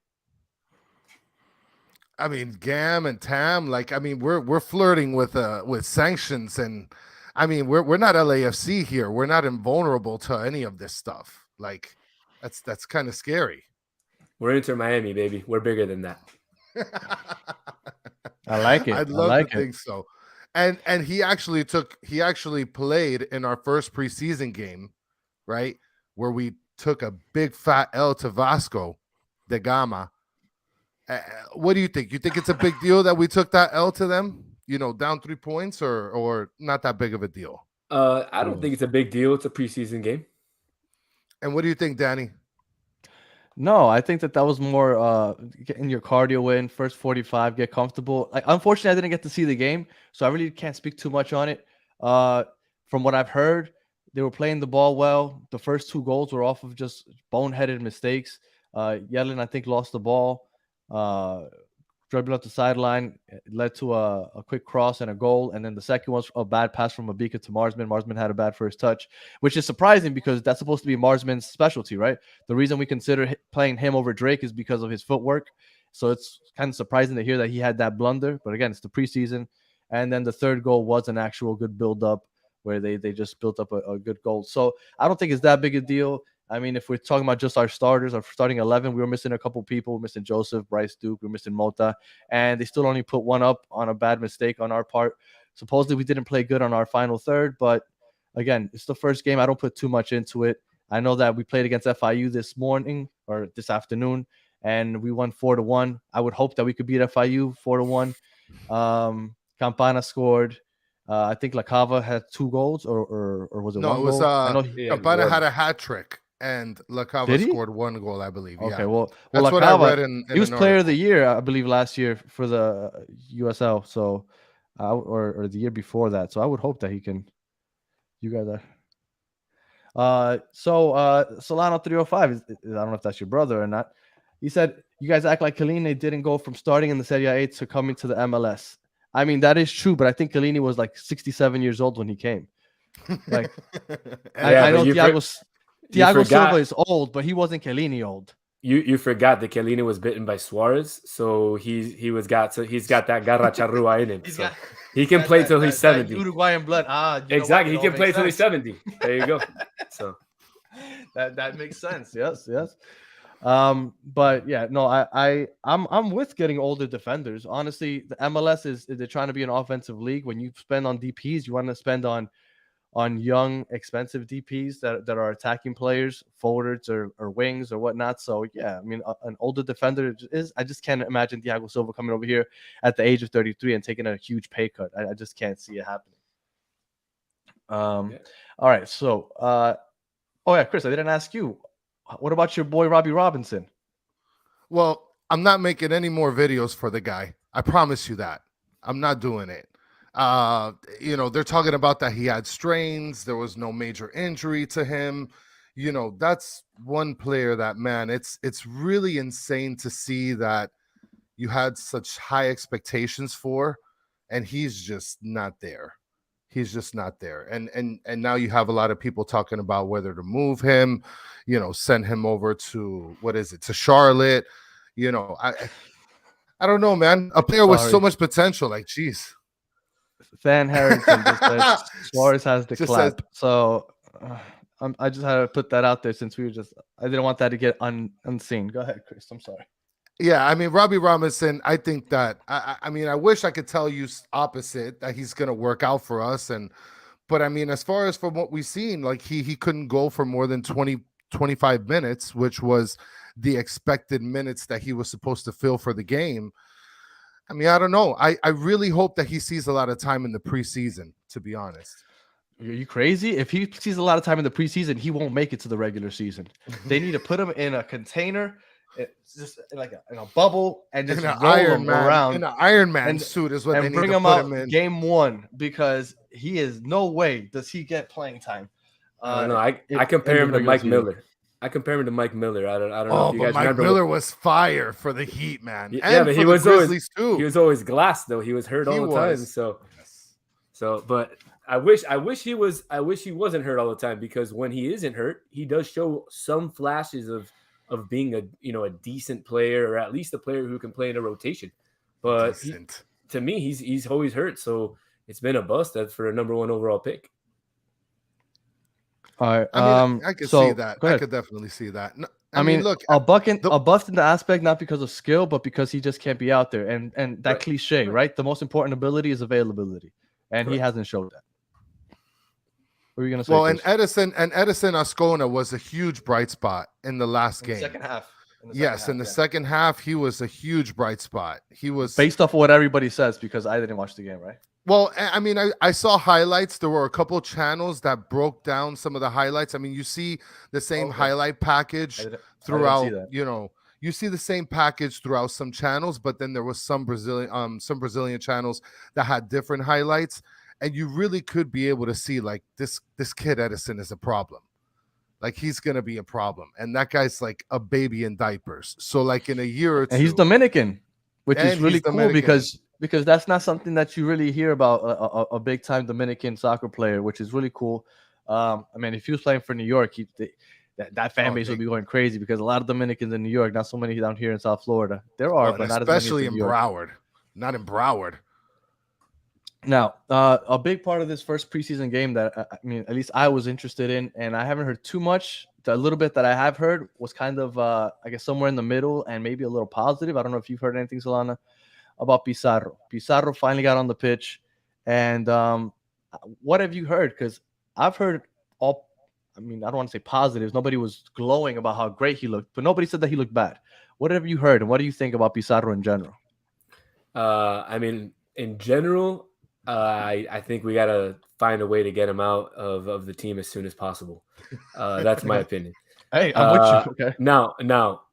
I mean, GAM and TAM, like, I mean, we're flirting with sanctions, and I mean, we're not LAFC here. We're not invulnerable to any of this stuff. Like, that's kind of scary. We're Inter Miami, baby. We're bigger than that. I like it. I'd love to think so. And he actually played in our first preseason game, right? Where we took a big fat L to Vasco da Gama. What do you think? You think it's a big deal that we took that L to them? You know, down 3 points, or not that big of a deal? I don't think it's a big deal. It's a preseason game. And what do you think, Danny? No, I think that was more getting your cardio in, first 45, get comfortable. Like, unfortunately, I didn't get to see the game, so I really can't speak too much on it. From what I've heard, they were playing the ball well. The first 2 goals were off of just boneheaded mistakes. Yellen, I think, lost the ball. dribbling up the sideline. It led to a quick cross and a goal. And then the second was a bad pass from Mabika to Marsman. Marsman had a bad first touch, which is surprising because that's supposed to be Marsman's specialty, right? The reason we consider playing him over Drake is because of his footwork. So it's kind of surprising to hear that he had that blunder. But again, it's the preseason. And then the third goal was an actual good build-up where they just built up a good goal. So I don't think it's that big a deal. I mean, if we're talking about just our starters, our starting 11, we were missing a couple people. We're missing Joseph, Bryce Duke, we're missing Mota, and they still only put one up on a bad mistake on our part. Supposedly, we didn't play good on our final third, but again, it's the first game. I don't put too much into it. I know that we played against FIU this morning or this afternoon, and we won 4-1. I would hope that we could beat FIU 4-1. Campana scored. I think La Cava had 2 goals, or was it No, one it was goal? I know Campana had a hat trick, and La Cava scored 1 goal, I believe. Okay, yeah. well, That's La what Cava, I read in he was an player of the article. year, I believe, last year for the USL. So, or the year before that. So I would hope that he can. You guys are. Solano 305 is, I don't know if that's your brother or not. He said you guys act like Kalini didn't go from starting in the Serie A to coming to the MLS. I mean, that is true, but I think Kalini was like 67 years old when he came. Like, I know Thiago Silva is old, but he wasn't Kalini old. You forgot that Chiellini was bitten by Suarez, so he's got that garra charrua in him. So he can play till he's 70. Uruguayan blood. Exactly, he can play till he's 70. There you go. So that makes sense. Yes. But yeah, no, I'm with getting older defenders. Honestly, the MLS is they're trying to be an offensive league. When you spend on DPs, you want to spend on young, expensive DPs that are attacking players, forwards or wings or whatnot. So yeah, I mean, an older defender is. I just can't imagine Thiago Silva coming over here at the age of 33 and taking a huge pay cut. I just can't see it happening. All right, so Chris, I didn't ask you. What about your boy Robbie Robinson? Well, I'm not making any more videos for the guy. I promise you that. I'm not doing it. They're talking about that he had strains. There was no major injury to him. That's one player that, man, it's really insane to see that you had such high expectations for, and he's just not there. He's just not there. And now you have a lot of people talking about whether to move him, send him over to, to Charlotte. I don't know, man. A player with so much potential, like, geez. Van Harrington just said Suarez has the clap. So I just had to put that out there since I didn't want that to get unseen. Go ahead, Chris. I'm sorry. Yeah, I mean, Robbie Robinson, I think that, I wish I could tell you opposite, that he's going to work out for us. But I mean, as far as from what we've seen, like he couldn't go for more than 20, 25 minutes, which was the expected minutes that he was supposed to fill for the game. I mean, I don't know. I really hope that he sees a lot of time in the preseason, to be honest. Are you crazy? If he sees a lot of time in the preseason, he won't make it to the regular season. They need to put him in a container. It's just like in a bubble and just roll him around in an Iron Man suit is what they need to put him in. Game 1, because he is no way does he get playing time. I don't know. I compare him to Mike Miller. I compare him to Mike Miller. I don't know if you guys remember. Mike Miller was fire for the Heat, man. Yeah, but he was always too. He was always glass though. He was hurt all the time. But I wish he wasn't hurt all the time, because when he isn't hurt, he does show some flashes of being a decent player, or at least a player who can play in a rotation. But to me, he's always hurt, so it's been a bust for a number 1 overall pick. All right, I could see that. I could definitely see that. No, I mean, look, a bust in the aspect not because of skill, but because he just can't be out there. And that cliche, right? The most important ability is availability, and he hasn't showed that. What were you gonna say? Well, and Edison Ascona was a huge bright spot in the last game. Second half. In the second half, he was a huge bright spot. He was, based off of what everybody says, because I didn't watch the game, right? Well, I mean, I saw highlights. There were a couple of channels that broke down some of the highlights. I mean, you see the same highlight package throughout. You see the same package throughout some channels, but then there was some Brazilian channels that had different highlights. And you really could be able to see, like, this kid Edison is a problem. Like, he's going to be a problem. And that guy's like a baby in diapers. So, like, in a year or two. And he's Dominican. which is And really he's cool Dominican. because that's not something that you really hear about a big time Dominican soccer player, which is really cool. I mean, if he was playing for New York, that fan base would be going crazy because a lot of Dominicans in New York, not so many down here in South Florida. There are, but not as many as especially in in New York. Broward, not in Broward. Now, a big part of this first preseason game that I mean, at least I was interested in, and I haven't heard too much. The little bit that I have heard was kind of, I guess, somewhere in the middle and maybe a little positive. I don't know if you've heard anything, Solana, about Pizarro. Pizarro finally got on the pitch, and what have you heard? Because I've heard all. I mean, I don't want to say positives. Nobody was glowing about how great he looked, but nobody said that he looked bad. What have you heard, and what do you think about Pizarro in general? I mean, in general, I think we gotta find a way to get him out of the team as soon as possible. That's my opinion. Hey, I'm with you. Okay. Now,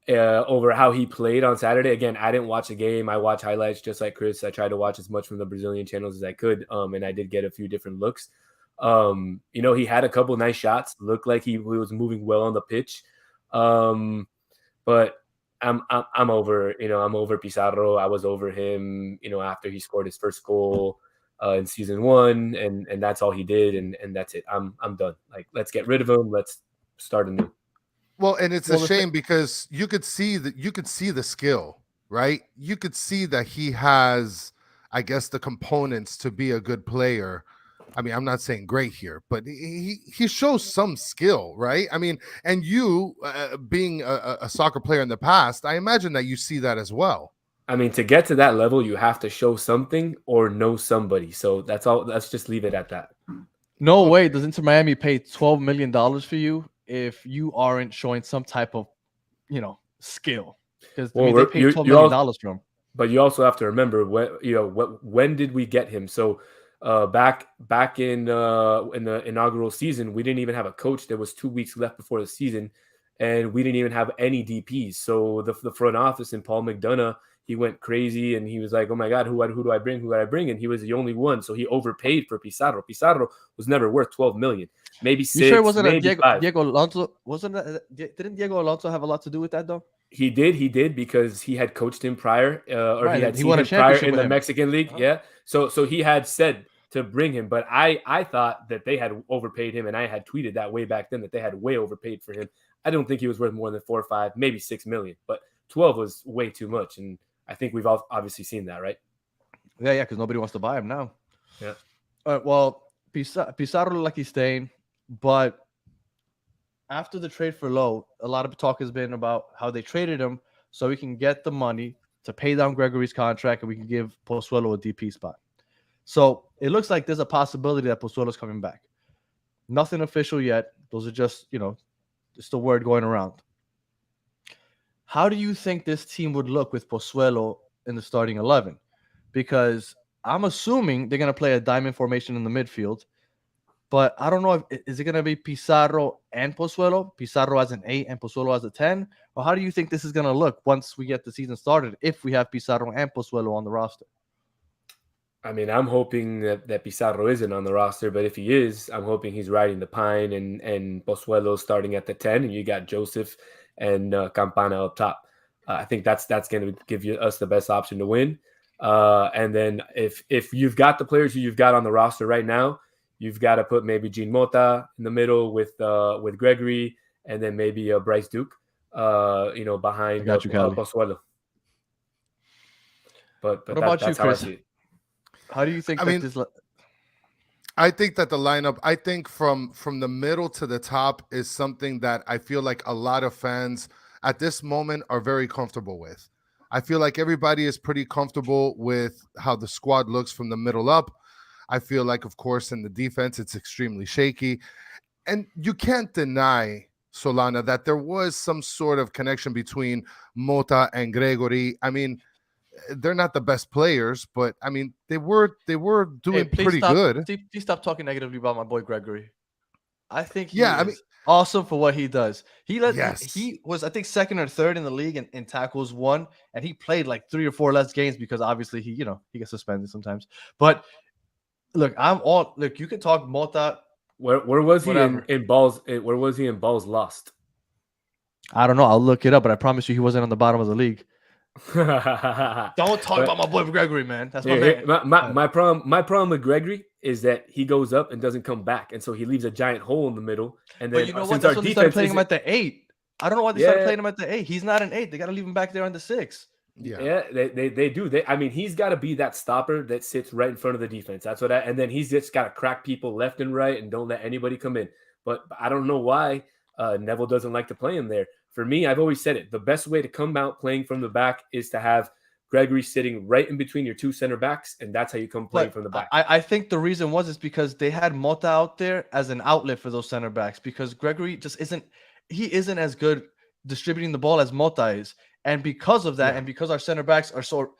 over how he played on Saturday. Again, I didn't watch the game. I watch highlights just like Chris. I tried to watch as much from the Brazilian channels as I could, and I did get a few different looks. He had a couple nice shots. Looked like he was moving well on the pitch. But I'm over. I'm over Pizarro. I was over him. After he scored his first goal in season 1, and that's all he did, and that's it. I'm done. Like, let's get rid of him. Let's start anew. Well, and it's a shame because you could see the skill, right? You could see that he has, I guess, the components to be a good player. I mean, I'm not saying great here, but he shows some skill, right? I mean, and you being a soccer player in the past, I imagine that you see that as well. I mean, to get to that level, you have to show something or know somebody. So that's all. Let's just leave it at that. No way does Inter Miami pay $12 million for you if you aren't showing some type of, skill. Because they paid $12 million for him. But you also have to remember when did we get him? So back in the inaugural season, we didn't even have a coach. There was 2 weeks left before the season, and we didn't even have any DPs. So the front office and Paul McDonough, he went crazy and he was like, "Oh my God, who do I bring? Who do I bring?" And he was the only one, so he overpaid for Pizarro. Pizarro was never worth 12 million. Maybe 6. You sure it wasn't maybe 5. Diego Alonso? Didn't Diego Alonso have a lot to do with that though? He did because he had coached him prior, or right, he had he seen won a him prior in the him. Mexican League. Oh. Yeah, so he had said to bring him, but I thought that they had overpaid him, and I had tweeted that way back then that they had way overpaid for him. I don't think he was worth more than 4 or 5, maybe 6 million, but 12 was way too much, and I think we've all obviously seen that, right? Yeah, because nobody wants to buy him now. Yeah. Well, Pizarro looked like he's staying, but after the trade for Lowe, a lot of talk has been about how they traded him so we can get the money to pay down Gregory's contract and we can give Pozuelo a DP spot. So it looks like there's a possibility that Pozuelo's coming back. Nothing official yet. Those are just, just the word going around. How do you think this team would look with Pozuelo in the starting 11? Because I'm assuming they're going to play a diamond formation in the midfield. But I don't know is it going to be Pizarro and Pozuelo? Pizarro as an 8 and Pozuelo as a 10? Or how do you think this is going to look once we get the season started if we have Pizarro and Pozuelo on the roster? I mean, I'm hoping that Pizarro isn't on the roster, but if he is, I'm hoping he's riding the pine and Pozuelo starting at the 10, and you got Joseph and Campana up top. I think that's going to give us the best option to win. And then if you've got the players who you've got on the roster right now, you've got to put maybe Jean Mota in the middle with Gregory, and then maybe Bryce Duke, behind Pozuelo. But what about that's you, Chris? How I see it. How do you think I think that the lineup, I think from the middle to the top is something that I feel like a lot of fans at this moment are very comfortable with. I feel like everybody is pretty comfortable with how the squad looks from the middle up. I feel like, of course, in the defense, it's extremely shaky. And you can't deny, Solana, that there was some sort of connection between Mota and Gregory. I mean, they're not the best players, but I mean, they were doing pretty good. Please stop talking negatively about my boy Gregory. I think he is awesome for what he does. He was, I think, second or third in the league in tackles won, and he played like 3 or 4 less games because obviously he gets suspended sometimes. But look, you can talk Mota. Where was he in balls? Where was he in balls lost? I don't know. I'll look it up, but I promise you he wasn't on the bottom of the league. Don't talk about my boy Gregory, man. That's my Here, man. my problem with Gregory is that he goes up and doesn't come back, and so he leaves a giant hole in the middle. And then But you know what? since That's our what they started defense playing him isn't- at the 8. I don't know why they started Yeah. playing him at the 8. He's not an 8. They got to leave him back there on the 6. Yeah, they do. I mean, he's got to be that stopper that sits right in front of the defense. That's what and then he's just got to crack people left and right and don't let anybody come in. But I don't know why Neville doesn't like to play him there. For me, I've always said it. The best way to come out playing from the back is to have Gregory sitting right in between your two center backs, and that's how you come playing from the back. I think the reason is because they had Mota out there as an outlet for those center backs, because Gregory just isn't as good distributing the ball as Mota is. And because of that, and because our center backs are so,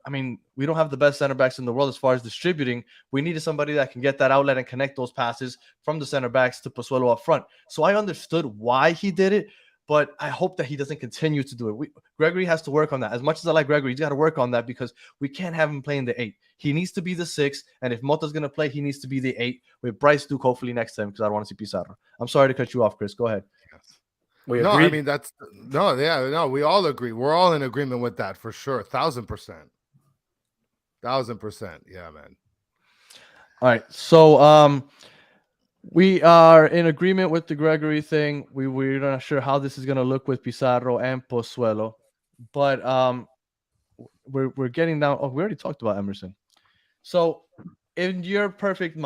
I mean, we don't have the best center backs in the world as far as distributing. We needed somebody that can get that outlet and connect those passes from the center backs to Pozuelo up front. So I understood why he did it, but I hope that he doesn't continue to do it. Gregory has to work on that. As much as I like Gregory, he's got to work on that, because we can't have him playing the 8. He needs to be the 6, and if Mota's going to play, he needs to be the 8 with Bryce Duke hopefully next time, because I don't want to see Pizarro. I'm sorry to cut you off, Chris. Go ahead. No, I mean we all agree. We're all in agreement with that for sure. 1,000%. 1,000%. Yeah, man. All right. So we are in agreement with the Gregory thing. We're not sure how this is gonna look with Pizarro and Pozuelo, but we're getting down. Oh, we already talked about Emerson. So in your perfect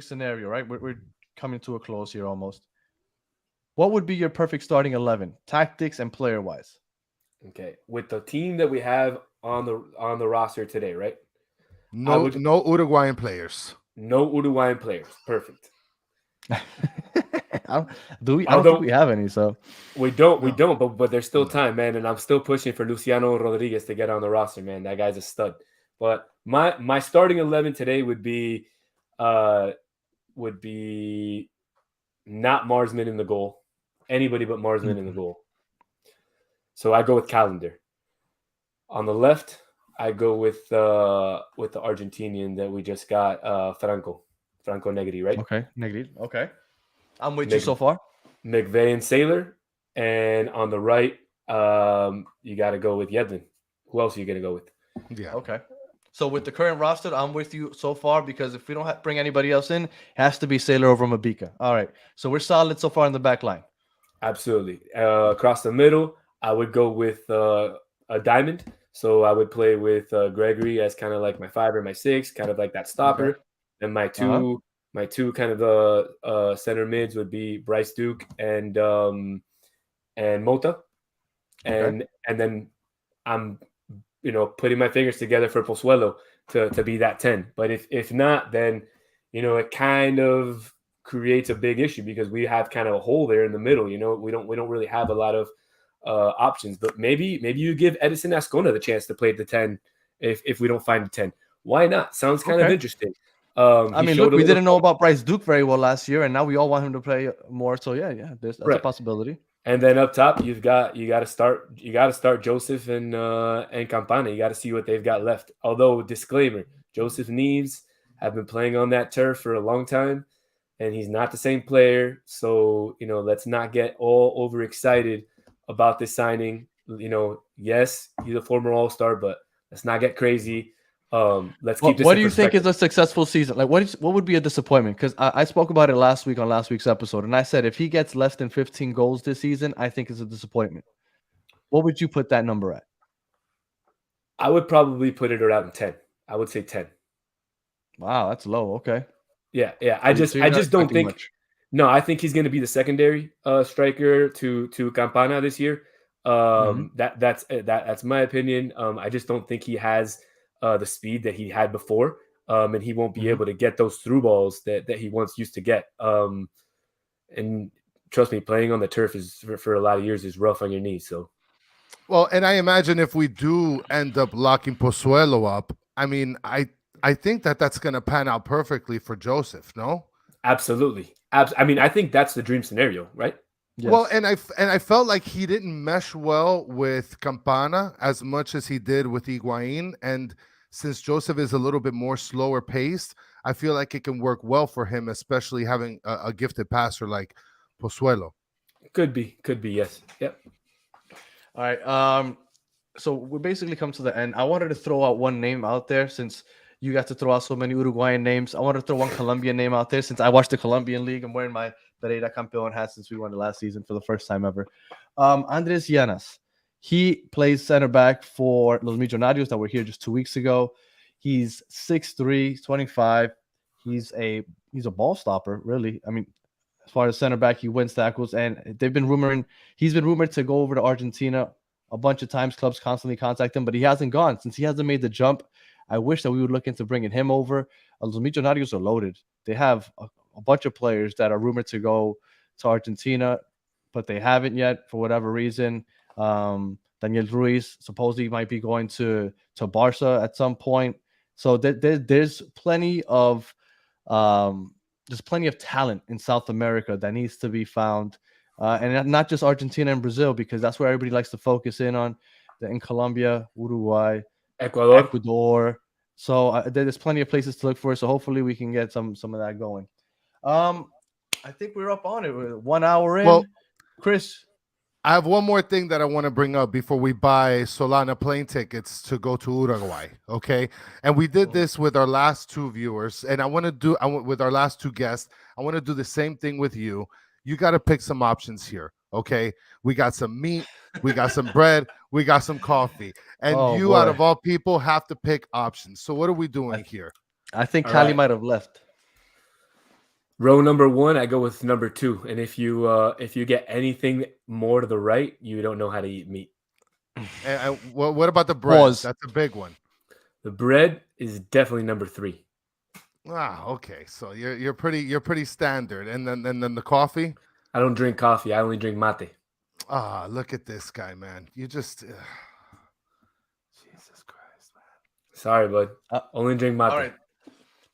scenario, right? We're coming to a close here almost. What would be your perfect starting 11, tactics and player wise? Okay, with the team that we have on the roster today, right? No Uruguayan players. No Uruguayan players. Perfect. I don't think we have any. So we don't. But there's still time, man. And I'm still pushing for Luciano Rodriguez to get on the roster, man. That guy's a stud. But my starting 11 today would be not Marsman in the goal. Anybody but Marsman in the goal. So I go with Calendar. On the left, I go with the Argentinian that we just got, Franco Negri, right? Okay, Negri. Okay, I'm with you so far. McVeigh and Sailor, and on the right, you got to go with Yedlin. Who else are you gonna go with? Yeah. Okay. So with the current roster, I'm with you so far, because if we don't bring anybody else in, it has to be Sailor over Mabika. All right. So we're solid so far in the back line. Absolutely. Across the middle, I would go with a diamond. So I would play with Gregory as kind of like my 5 or my 6, kind of like that stopper. Okay. And my two kind of center mids would be Bryce Duke and Mota. Okay. And then I'm putting my fingers together for Pozuelo to be that 10. But if not, then it kind of creates a big issue, because we have kind of a hole there in the middle. We don't really have a lot of options. But maybe you give Edison Ascona the chance to play at the 10 if we don't find a 10. Why not? Sounds kind of interesting. I mean, look, we didn't know about Bryce Duke very well last year, and now we all want him to play more. So that's a possibility. And then up top, you got to start Joseph and Campana. You got to see what they've got left. Although, disclaimer, Joseph Neves have been playing on that turf for a long time, and he's not the same player. So, let's not get all overexcited about this signing. Yes, he's a former All-Star, but let's not get crazy. Let's keep this. What do you think is a successful season? Like, what would be a disappointment? Because I spoke about it last week on last week's episode, and I said if he gets less than 15 goals this season, I think it's a disappointment. What would you put that number at? I would probably put it around 10. I would say 10. Wow, that's low. Okay. Yeah. I just don't think. Much. No, I think he's going to be the secondary striker to Campana this year. That's my opinion. I just don't think he has the speed that he had before, and he won't be able to get those through balls that he once used to get. And trust me, playing on the turf is for a lot of years is rough on your knees. So, well, and I imagine if we do end up locking Pozuelo up, I mean, I think that's going to pan out perfectly for Joseph. No, absolutely. I mean, I think that's the dream scenario, right? Yes. Well, and I felt like he didn't mesh well with Campana as much as he did with Higuain, and since Joseph is a little bit more slower paced, I feel like it can work well for him, especially having a gifted passer like Pozuelo. Could be, yes. Yep. All right. so we basically come to the end. I wanted to throw out one name out there since you got to throw out so many Uruguayan names. I wanted to throw one Colombian name out there since I watched the Colombian League. I'm wearing my Pereira Campeón hat since we won the last season for the first time ever. Andres Llanas. He plays center back for Los Millonarios that were here just 2 weeks ago. He's 6'3", 25. He's a ball stopper, really. I mean, as far as center back, he wins tackles, and he's been rumored to go over to Argentina a bunch of times. Clubs constantly contact him, but he hasn't gone since he hasn't made the jump. I wish that we would look into bringing him over. Los Millonarios are loaded. They have a bunch of players that are rumored to go to Argentina, but they haven't yet for whatever reason. Daniel Ruiz supposedly might be going to Barca at some point. So there's plenty of talent in South America that needs to be found, and not just Argentina and Brazil, because that's where everybody likes to focus in on. In Colombia, Uruguay, Ecuador. So there's plenty of places to look for. So hopefully we can get some of that going. I think we're up on it. We're 1 hour in. Well, Chris, I have one more thing that I want to bring up before we buy Solana plane tickets to go to Uruguay. Okay. And we did this with our last two viewers, and with our last two guests. I want to do the same thing with you. You got to pick some options here. Okay. We got some meat, we got some bread, we got some coffee, and out of all people, have to pick options. So what are we doing here? I think Cali might have left. Row number 1, I go with number 2. And if you get anything more to the right, you don't know how to eat meat. And what about the bread? Pause. That's a big one. The bread is definitely number 3. Ah, okay. So you're pretty standard. And then the coffee? I don't drink coffee. I only drink mate. Ah, look at this guy, man. You just Jesus Christ, man. Sorry, bud. Only drink mate. All right.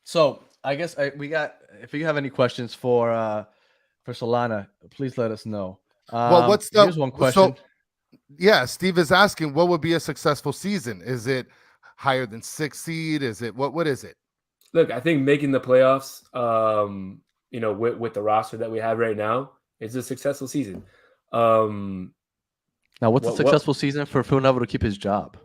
So I guess if you have any questions for Solana, please let us know. Well, here's one question. So, yeah, Steve is asking, what would be a successful season? Is it higher than 6th seed? Is it what is it? Look, I think making the playoffs, with the roster that we have right now, is a successful season. Now, what's a successful season for Phil Neville to keep his job?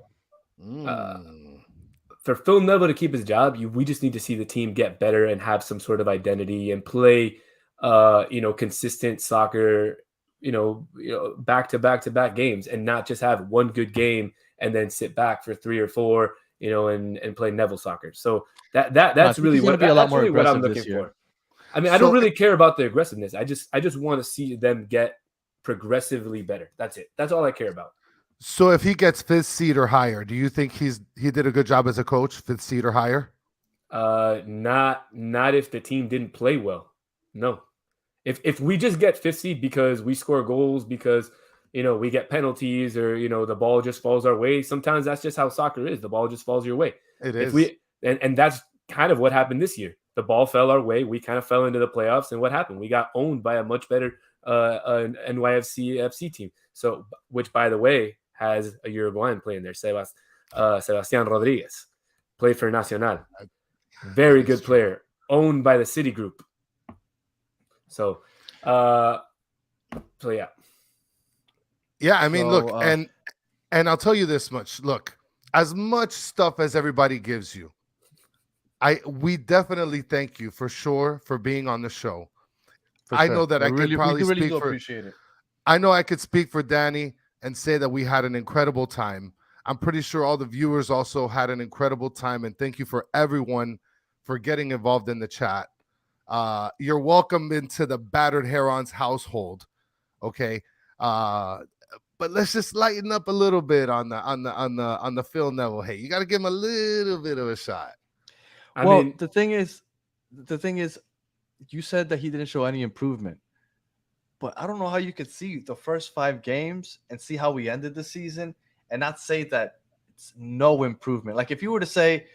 For Phil Neville to keep his job, we just need to see the team get better and have some sort of identity and play, consistent soccer, back to back games, and not just have one good game and then sit back for 3 or 4, and play Neville soccer. So that's really what I'm looking for. I mean, I don't really care about the aggressiveness. I just want to see them get progressively better. That's it. That's all I care about. So if he gets 5th seed or higher, do you think he did a good job as a coach, 5th seed or higher? Not if the team didn't play well. No. If we just get 5th seed because we score goals, because we get penalties, or the ball just falls our way. Sometimes that's just how soccer is. The ball just falls your way. It is. And that's kind of what happened this year. The ball fell our way. We kind of fell into the playoffs, and what happened? We got owned by a much better NYFC FC team. So, which, by the way, has a Uruguayan playing there, Sebastián Rodriguez, played for Nacional. Very good player, owned by the City Group. So yeah. Yeah, I mean, look, and I'll tell you this much. Look, as much stuff as everybody gives you, we definitely thank you for sure for being on the show. I know that I could probably speak for. Appreciate it. I know I could speak for Danny and say that we had an incredible time. I'm pretty sure all the viewers also had an incredible time, and thank you for everyone for getting involved in the chat. You're welcome into the Battered Herons household. Okay. But let's just lighten up a little bit on the Phil Neville. Hey, you got to give him a little bit of a shot. I mean, the thing is, you said that he didn't show any improvement, but I don't know how you could see the first 5 games and see how we ended the season and not say that it's no improvement. Like if you were to say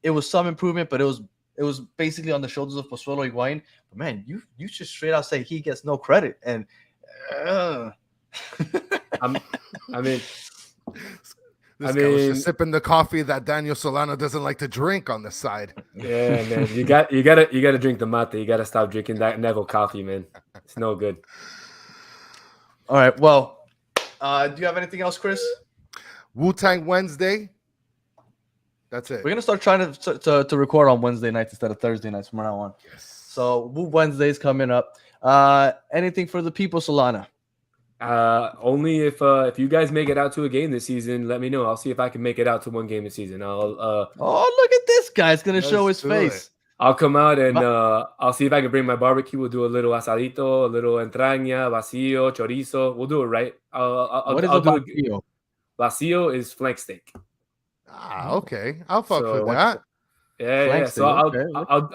it was some improvement, but it was basically on the shoulders of Pozuelo Higuain. But man, you should straight out say he gets no credit. And This guy was just sipping the coffee that Daniel Solana doesn't like to drink on the side. Yeah, man. You gotta drink the mate. You gotta stop drinking that Neville coffee, man. It's no good. All right. Well, do you have anything else, Chris? Wu-Tang Wednesday. That's it. We're gonna start trying to record on Wednesday nights instead of Thursday nights from now on. Yes. So Wednesday's coming up. Anything for the people, Solana? Only if you guys make it out to a game this season, let me know. I'll see if I can make it out to one game this season. Oh, look at this guy! It's gonna show his do face. I'll come out and I'll see if I can bring my barbecue. We'll do a little asadito, a little entraña, vacío, chorizo. We'll do it right. What is I'll a do it. vacío? Vacío is flank steak. Okay. I'll fuck So, with that. Yeah, Flank yeah. steak, So okay.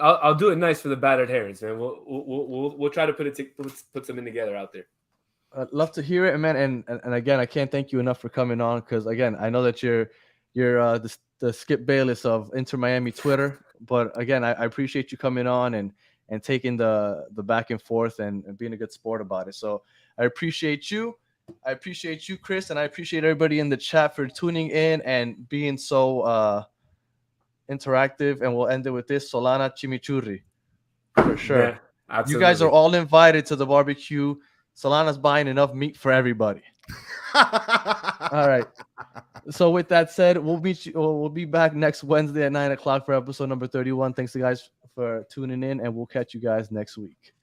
I'll do it nice for the Battered Herons, man. We'll try to put something together out there. I'd love to hear it, man. And again, I can't thank you enough for coming on because again, I know that you're the Skip Bayless of Inter Miami Twitter. But again, I appreciate you coming on and taking the back and forth and being a good sport about it. So I appreciate you. I appreciate you, Chris, and I appreciate everybody in the chat for tuning in and being so interactive. And we'll end it with this Solana Chimichurri for sure. Yeah, absolutely. You guys are all invited to the barbecue. Solana's buying enough meat for everybody. All right. So with that said, we'll be back next Wednesday at 9 o'clock for episode number 31. Thanks, guys, for tuning in, and we'll catch you guys next week.